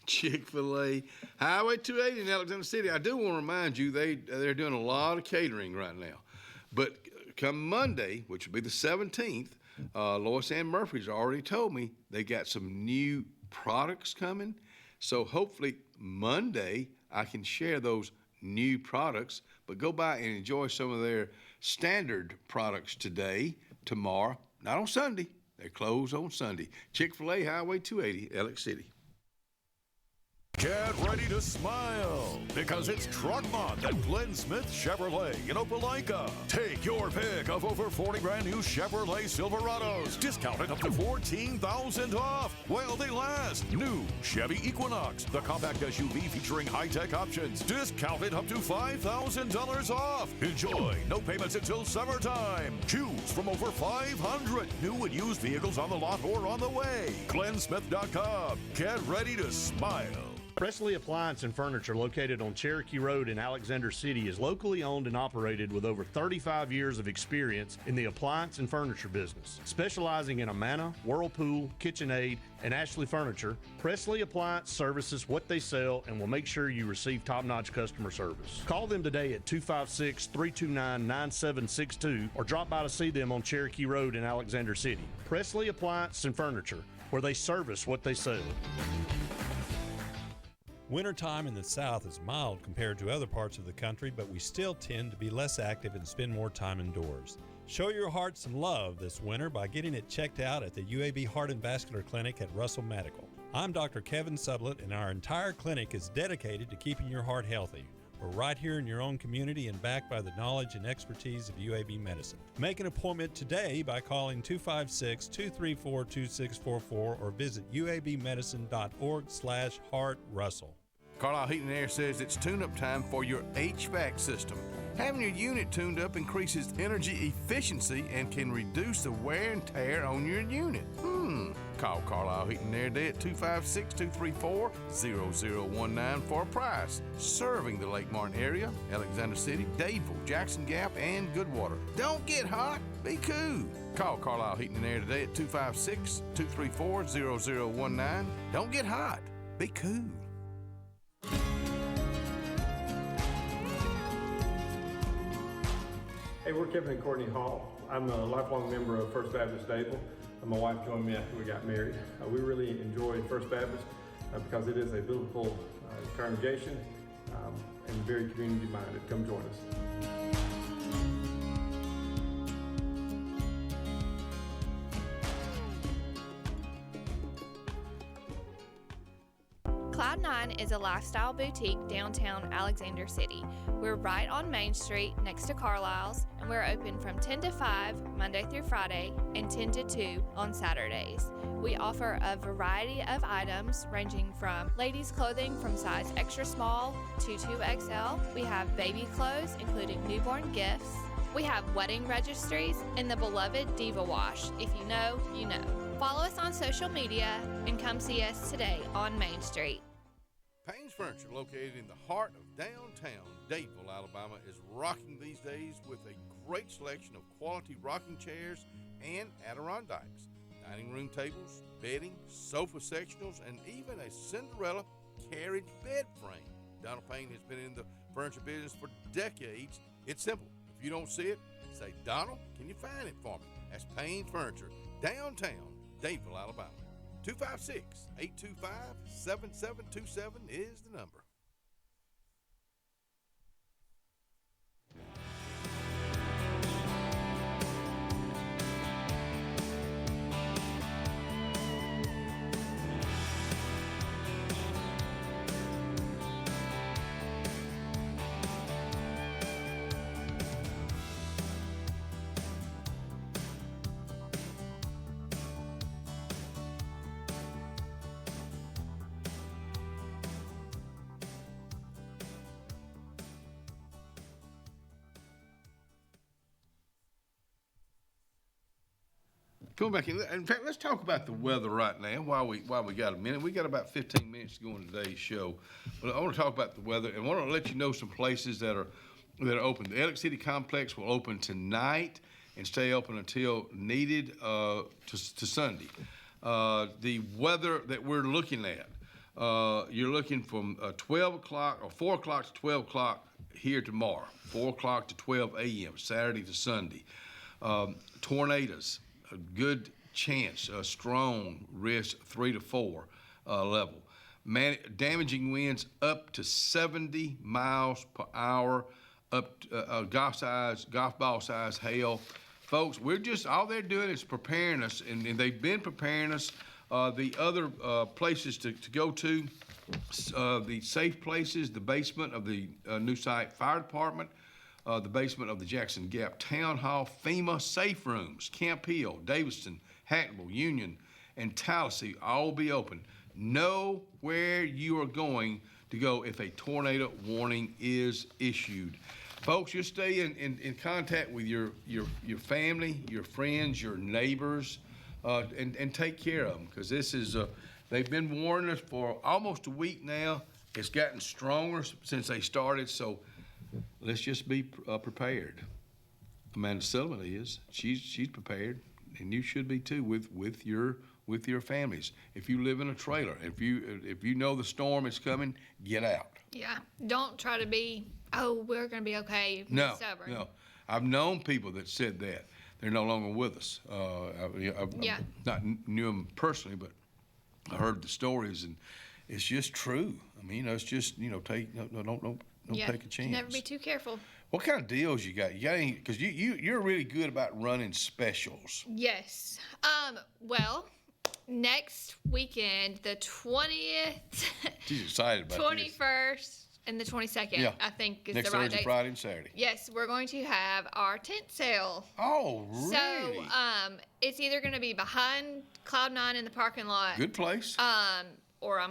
Chick-fil-A, Highway 280 in Alexander City. I do want to remind you, they're doing a lot of catering right now. But come Monday, which will be the 17th, Lois Ann Murphy's already told me they got some new products coming. So hopefully Monday I can share those new products. But go by and enjoy some of their standard products today, tomorrow, not on Sunday. They're closed on Sunday. Chick-fil-A, Highway 280, Alex City. Get ready to smile because it's Truck Month at Glenn Smith Chevrolet in Opelika. Take your pick of over 40 brand new Chevrolet Silverados, discounted up to $14,000 off while they last. New Chevy Equinox, the compact SUV featuring high-tech options, discounted up to $5,000 off. Enjoy no payments until summertime. Choose from over 500 new and used vehicles on the lot or on the way. GlennSmith.com. Get ready to smile. Presley Appliance and Furniture, located on Cherokee Road in Alexander City, is locally owned and operated with over 35 years of experience in the appliance and furniture business. Specializing in Amana, Whirlpool, KitchenAid, and Ashley Furniture, Presley Appliance services what they sell and will make sure you receive top-notch customer service. Call them today at 256-329-9762 or drop by to see them on Cherokee Road in Alexander City. Presley Appliance and Furniture, where they service what they sell. Wintertime in the South is mild compared to other parts of the country, but we still tend to be less active and spend more time indoors. Show your heart some love this winter by getting it checked out at the UAB Heart and Vascular Clinic at Russell Medical. I'm Dr. Kevin Sublett, and our entire clinic is dedicated to keeping your heart healthy. We're right here in your own community and backed by the knowledge and expertise of UAB Medicine. Make an appointment today by calling 256-234-2644 or visit uabmedicine.org/heartrussell. Carlisle Heating and Air says it's tune-up time for your HVAC system. Having your unit tuned up increases energy efficiency and can reduce the wear and tear on your unit. Call Carlisle Heating and Air today at 256-234-0019 for a price. Serving the Lake Martin area, Alexander City, Dadeville, Jackson Gap, and Goodwater. Don't get hot, be cool. Call Carlisle Heating and Air today at 256-234-0019. Don't get hot, be cool. Hey, we're Kevin and Courtney Hall. I'm a lifelong member of First Baptist Dadeville. My wife joined me after we got married. We really enjoy First Baptist because it is a biblical congregation and very community-minded. Come join us. Cloud9 is a lifestyle boutique downtown Alexander City. We're right on Main Street next to Carlisle's, and we're open from 10 to 5 Monday through Friday and 10 to 2 on Saturdays. We offer a variety of items ranging from ladies' clothing from size extra small to 2XL. We have baby clothes, including newborn gifts. We have wedding registries and the beloved Diva Wash. If you know, you know. Follow us on social media and come see us today on Main Street. Payne's Furniture, located in the heart of downtown Dadeville, Alabama, is rocking these days with a great selection of quality rocking chairs and Adirondacks, dining room tables, bedding, sofa sectionals, and even a Cinderella carriage bed frame. Donald Payne has been in the furniture business for decades. It's simple. If you don't see it, say, Donald, can you find it for me? That's Payne's Furniture, downtown Dadeville, Alabama. 256-825-7727 is the number. Going back in fact, let's talk about the weather right now while we got a minute. We got about 15 minutes to go in today's show, but I want to talk about the weather and want to let you know some places that are open. The Ellick City Complex will open tonight and stay open until needed to Sunday. The weather that we're looking at, you're looking from 12 o'clock or 4 o'clock to 12 o'clock here tomorrow, 4 o'clock to 12 a.m., Saturday to Sunday. Tornadoes, a good chance, a strong risk, 3 to 4 level. Damaging winds up to 70 miles per hour, up to, golf ball size hail. Folks, all they're doing is preparing us, and they've been preparing us. The other places to go to, the safe places, the basement of the new site fire department, the basement of the Jackson Gap Town Hall, FEMA safe rooms, Camp Hill, Daviston, Hackneville, Union, and Tallahassee all be open. Know where you are going to go if a tornado warning is issued. Folks, you stay in contact with your family, your friends, your neighbors, and take care of them, because this is, they've been warning us for almost a week now. It's gotten stronger since they started, so let's just be prepared. Amanda Sullivan is. She's prepared, and you should be too with your families. If you live in a trailer, if you know the storm is coming, get out. Yeah. Don't try to be, we're going to be okay. No, stubborn. no. I've known people that said that. They're no longer with us. I've not knew them personally, but I heard the stories, and it's just true. I mean, it's just, don't take a chance. Never be too careful. What kind of deals you got? You got any? Because you're really good about running specials. Yes. Well, next weekend, the 20th, She's excited about this. 21st, and the 22nd, I think is next the right Thursday, date. Friday, and Saturday. Yes, we're going to have our tent sale. Oh, really? So, it's either going to be behind Cloud9 in the parking lot. Good place. Or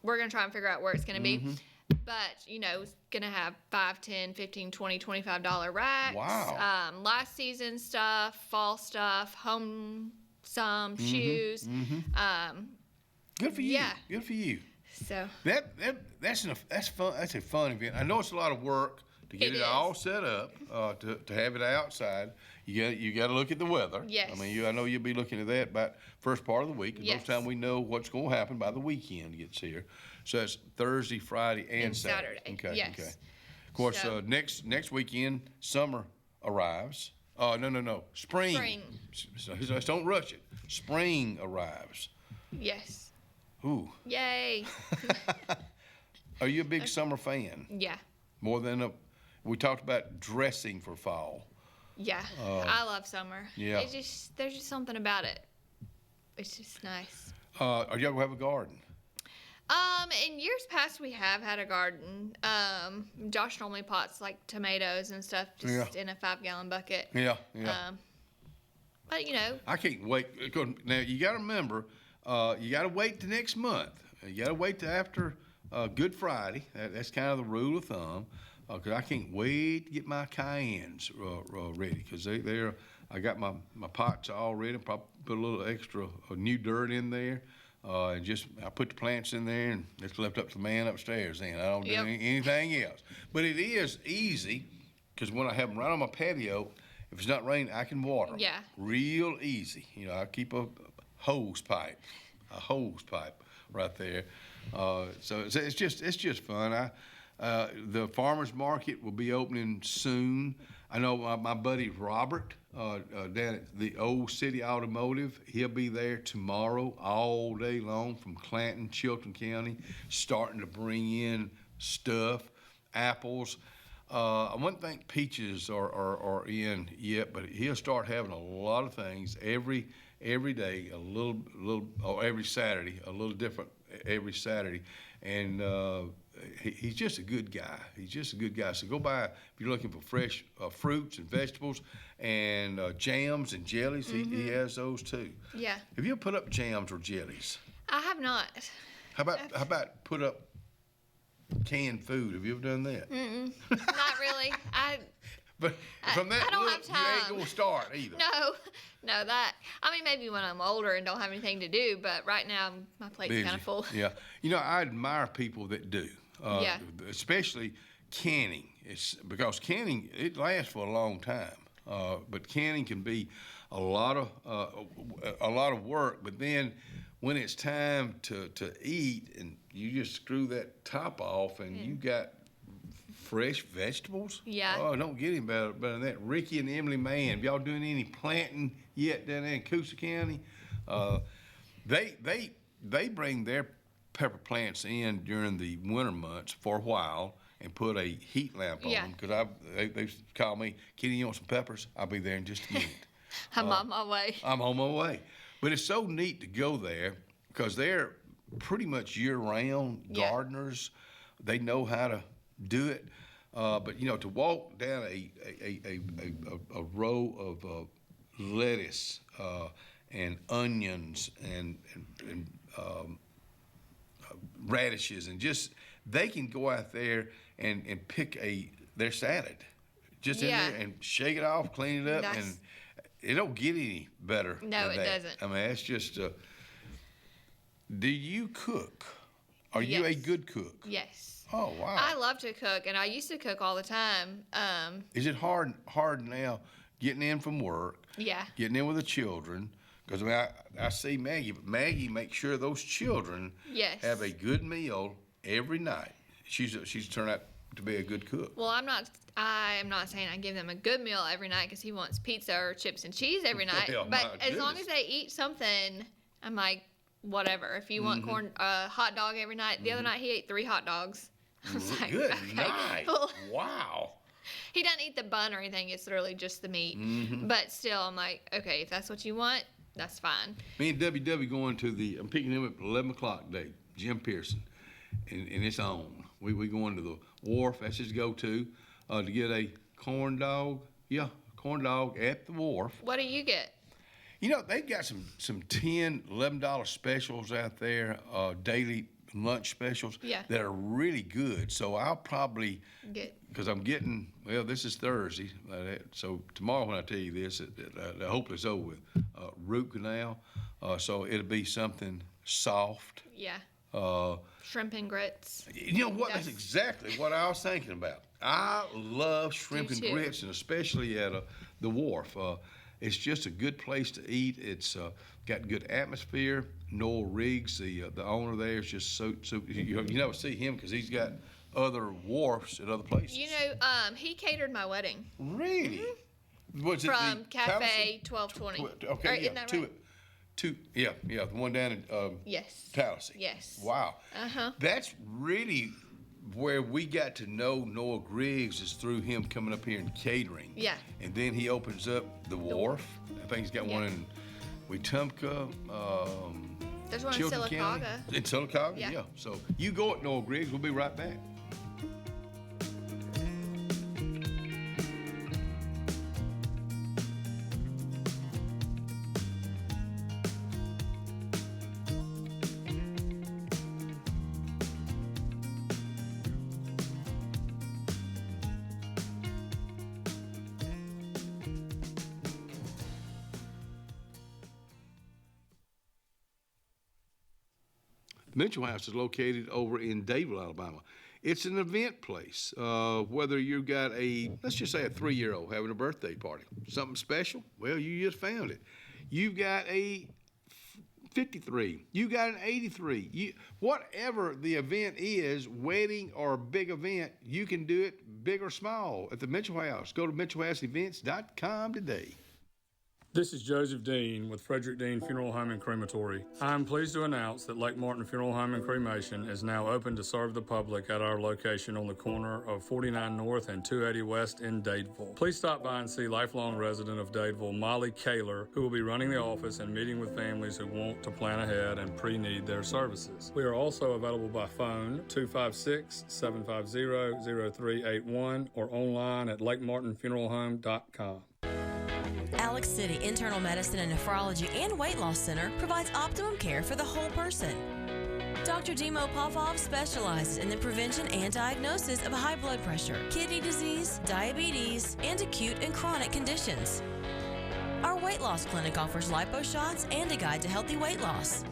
we're going to try and figure out where it's going to be. But, it's going to have $5, $10, $15, $20, $25 racks. Wow. Last season stuff, fall stuff, home shoes. Good for you. Yeah. Good for you. So that's fun. That's a fun event. I know it's a lot of work to get it all set up, to have it outside. You got to look at the weather. Yes. I mean, I know you'll be looking at that about first part of the week. Yes. Most time we know what's going to happen by the weekend gets here. So that's Thursday, Friday, and Saturday. Okay. Yes. Okay. Of course, next weekend summer arrives. No. Spring. So don't rush it. Spring arrives. Yes. Ooh. Yay. Are you a big summer fan? Yeah. More than we talked about dressing for fall. Yeah. I love summer. Yeah. There's just something about it. It's just nice. Are y'all gonna have a garden? In years past, we have had a garden. Josh normally pots like tomatoes and stuff just in a 5-gallon bucket. Yeah. But I can't wait. Now you got to remember, you got to wait till next month. You got to wait till after Good Friday. That's kind of the rule of thumb. Because I can't wait to get my cayennes ready. Because I got my pots all ready. Probably put a little extra new dirt in there. And I put the plants in there, and it's left up to the man upstairs. Then I don't do anything else. But it is easy, because when I have them right on my patio, if it's not raining, I can water them. Yeah. Real easy. I keep a hose pipe right there. So it's just fun. The farmers market will be opening soon. I know my buddy Robert down at the Old City Automotive, he'll be there tomorrow all day long from Clanton, Chilton County, starting to bring in stuff, apples. I wouldn't think peaches are in yet, but he'll start having a lot of things every day, a little, or every Saturday, a little different every Saturday. And he's just a good guy. So go by if you're looking for fresh fruits and vegetables and jams and jellies. He has those too. Yeah. Have you ever put up jams or jellies? I have not. How about put up canned food? Have you ever done that? Not really. But from that I don't look, have you ain't time. gonna start either. No, that. I mean, maybe when I'm older and don't have anything to do, but right now my plate's Busy. kind of full. Yeah. I admire people that do. Yeah. Especially canning. It's because canning, it lasts for a long time. But canning can be a lot of work. But then when it's time to eat, and you just screw that top off, and you got fresh vegetables. Yeah. Oh, don't get any better than that. Ricky and Emily Mann, have y'all doing any planting yet down there in Coosa County? They bring their pepper plants in during the winter months for a while and put a heat lamp on them, because they call me, Kenny, you want some peppers? I'll be there in just a minute. I'm on my way. I'm on my way. But it's so neat to go there because they're pretty much year-round gardeners. They know how to do it. But to walk down a row of lettuce and onions and radishes, and just they can go out there and pick their salad just in there and shake it off, clean it up, and it don't get any better. No, than it that. doesn't. I mean, that's just. Do you cook? Are you a good cook? Yes. Oh wow. I love to cook, and I used to cook all the time. Is it hard now getting in from work? Yeah. Getting in with the children? Because I see Maggie, but Maggie makes sure those children have a good meal every night. She's turned out to be a good cook. Well, I am not saying I give them a good meal every night because he wants pizza or chips and cheese every night. Well, but my as long goodness. as they eat something, I'm like, whatever. If you want hot dog every night, the other night he ate 3 hot dogs. I was like, Good okay. night. Wow. He doesn't eat the bun or anything. It's literally just the meat. Mhm. But still, I'm like, okay, if that's what you want, that's fine. Me and WW going to I'm picking him up at 11 o'clock today, Jim Pearson, and it's on. We going to the wharf, that's his go-to, to get a corn dog. Yeah, corn dog at the wharf. What do you get? They've got some $10, $11 specials out there, daily lunch specials that are really good. So I'll probably because I'm getting, this is Thursday, so tomorrow when I tell you this, hopefully it's over with, root canal, so it'll be something soft. Yeah. Shrimp and grits. You know what? That's exactly what I was thinking about. I love shrimp and grits, and especially at the wharf. It's just a good place to eat. It's got good atmosphere. Noel Riggs, the owner there, is just so you never see him because he's got other wharfs at other places. He catered my wedding. Really? Was it From the Cafe 1220. Okay, Isn't that right? the one down in Yes. Tallahassee. Yes. Wow. Uh-huh. That's really where we got to know Noah Griggs, is through him coming up here and catering. Yeah. And then he opens up the wharf. I think he's got one in Wetumpka. There's one Chilton in Sylacauga. County. In Sylacauga, Yeah. yeah. So you go at Noah Griggs. We'll be right back. The Mitchell House is located over in Dadeville, Alabama. It's an event place. Whether you've got let's just say a 3-year-old having a birthday party, something special, well, you just found it. You've got a 53, you got an 83. Whatever the event is, wedding or big event, you can do it big or small at the Mitchell House. Go to mitchellhouseevents.com today. This is Joseph Dean with Frederick Dean Funeral Home and Crematory. I am pleased to announce that Lake Martin Funeral Home and Cremation is now open to serve the public at our location on the corner of 49 North and 280 West in Dadeville. Please stop by and see lifelong resident of Dadeville, Molly Kaler, who will be running the office and meeting with families who want to plan ahead and pre-need their services. We are also available by phone, 256-750-0381, or online at lakemartinfuneralhome.com. Alex City Internal Medicine and Nephrology and Weight Loss Center provides optimum care for the whole person. Dr. Dimo Popov specializes in the prevention and diagnosis of high blood pressure, kidney disease, diabetes, and acute and chronic conditions. Our weight loss clinic offers lipo shots and a guide to healthy weight loss.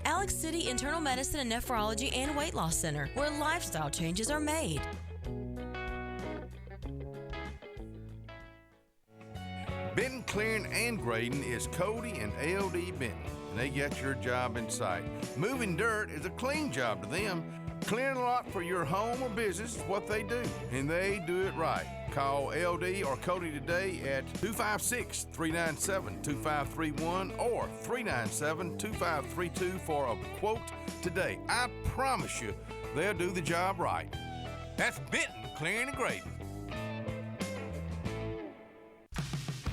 Alex City Internal Medicine and Nephrology and Weight Loss Center, where lifestyle changes are made. Benton, clearing, and grading is Cody and LD Benton. And they got your job in sight. Moving dirt is a clean job to them. Clearing a lot for your home or business is what they do, and they do it right. Call LD or Cody today at 256-397-2531 or 397-2532 for a quote today. I promise you, they'll do the job right. That's Benton Clearing and Grading.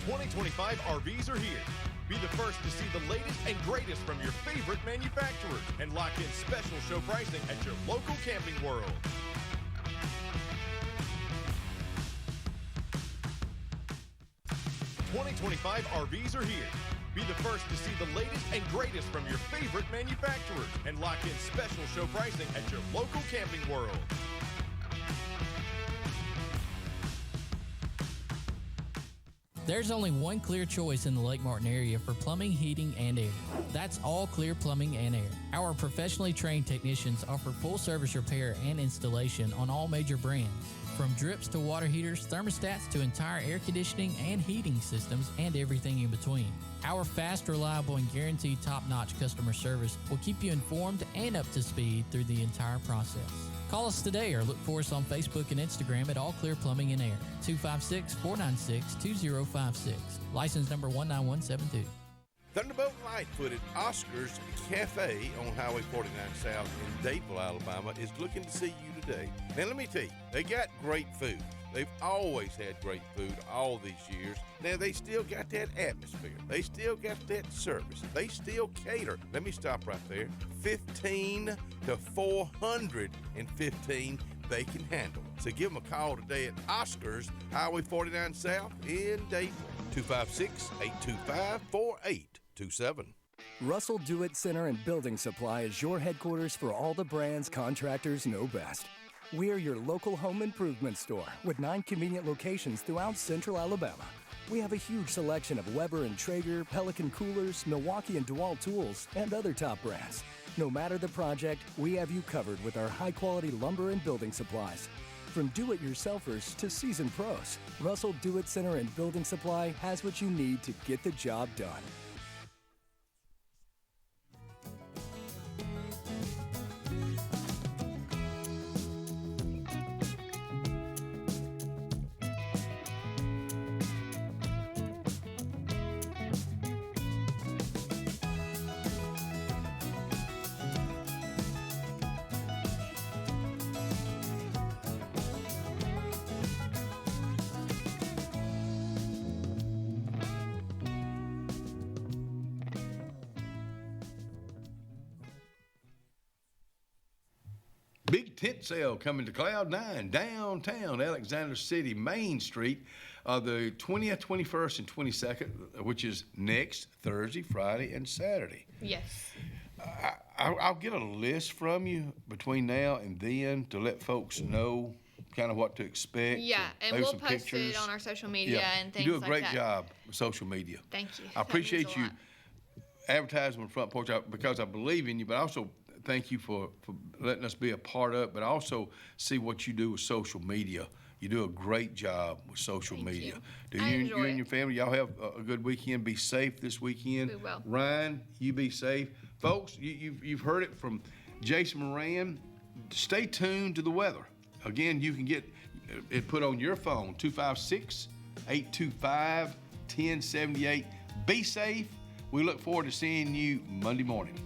2025 RVs are here. Be the first to see the latest and greatest from your favorite manufacturers and lock in special show pricing at your local Camping World. '25 RVs are here. Be the first to see the latest and greatest from your favorite manufacturers and lock in special show pricing at your local Camping World. There's only one clear choice in the Lake Martin area for plumbing, heating, and air. That's All Clear Plumbing and Air. Our professionally trained technicians offer full service repair and installation on all major brands. From drips to water heaters, thermostats to entire air conditioning and heating systems, and everything in between. Our fast, reliable, and guaranteed top-notch customer service will keep you informed and up to speed through the entire process. Call us today or look for us on Facebook and Instagram at All Clear Plumbing and Air, 256-496-2056. License number 19172. Thunderbolt Lightfoot at Oscar's Cafe on Highway 49 South in Dadeville, Alabama is looking to see you today. Now let me tell you, they got great food. They've always had great food all these years. Now they still got that atmosphere. They still got that service. They still cater. Let me stop right there. 15 to 415 they can handle. So give them a call today at Oscar's Highway 49 South in Dadeville. 256-825-4827. Russell Do-It Center and Building Supply is your headquarters for all the brands contractors know best. We are your local home improvement store with 9 convenient locations throughout central Alabama. We have a huge selection of Weber and Traeger, Pelican coolers, Milwaukee and DeWalt tools, and other top brands. No matter the project, we have you covered with our high-quality lumber and building supplies. From do-it-yourselfers to seasoned pros, Russell Do-It Center and Building Supply has what you need to get the job done. Big tent sale coming to Cloud 9, downtown Alexander City, Main Street, the 20th, 21st, and 22nd, which is next Thursday, Friday, and Saturday. Yes. I'll get a list from you between now and then to let folks know kind of what to expect. Yeah, and maybe we'll some post pictures. it on our social media and things like that. You do a great job with social media. Thank you. I appreciate you advertising on Front Porch because I believe in you, but also thank you for letting us be a part of it, but also see what you do with social media. You do a great job with social media. Do you and your family, y'all have a good weekend? Be safe this weekend. We will. Ryan, you be safe. Folks, you've heard it from Jason Moran. Stay tuned to the weather. Again, you can get it put on your phone, 256-825-1078. Be safe. We look forward to seeing you Monday morning.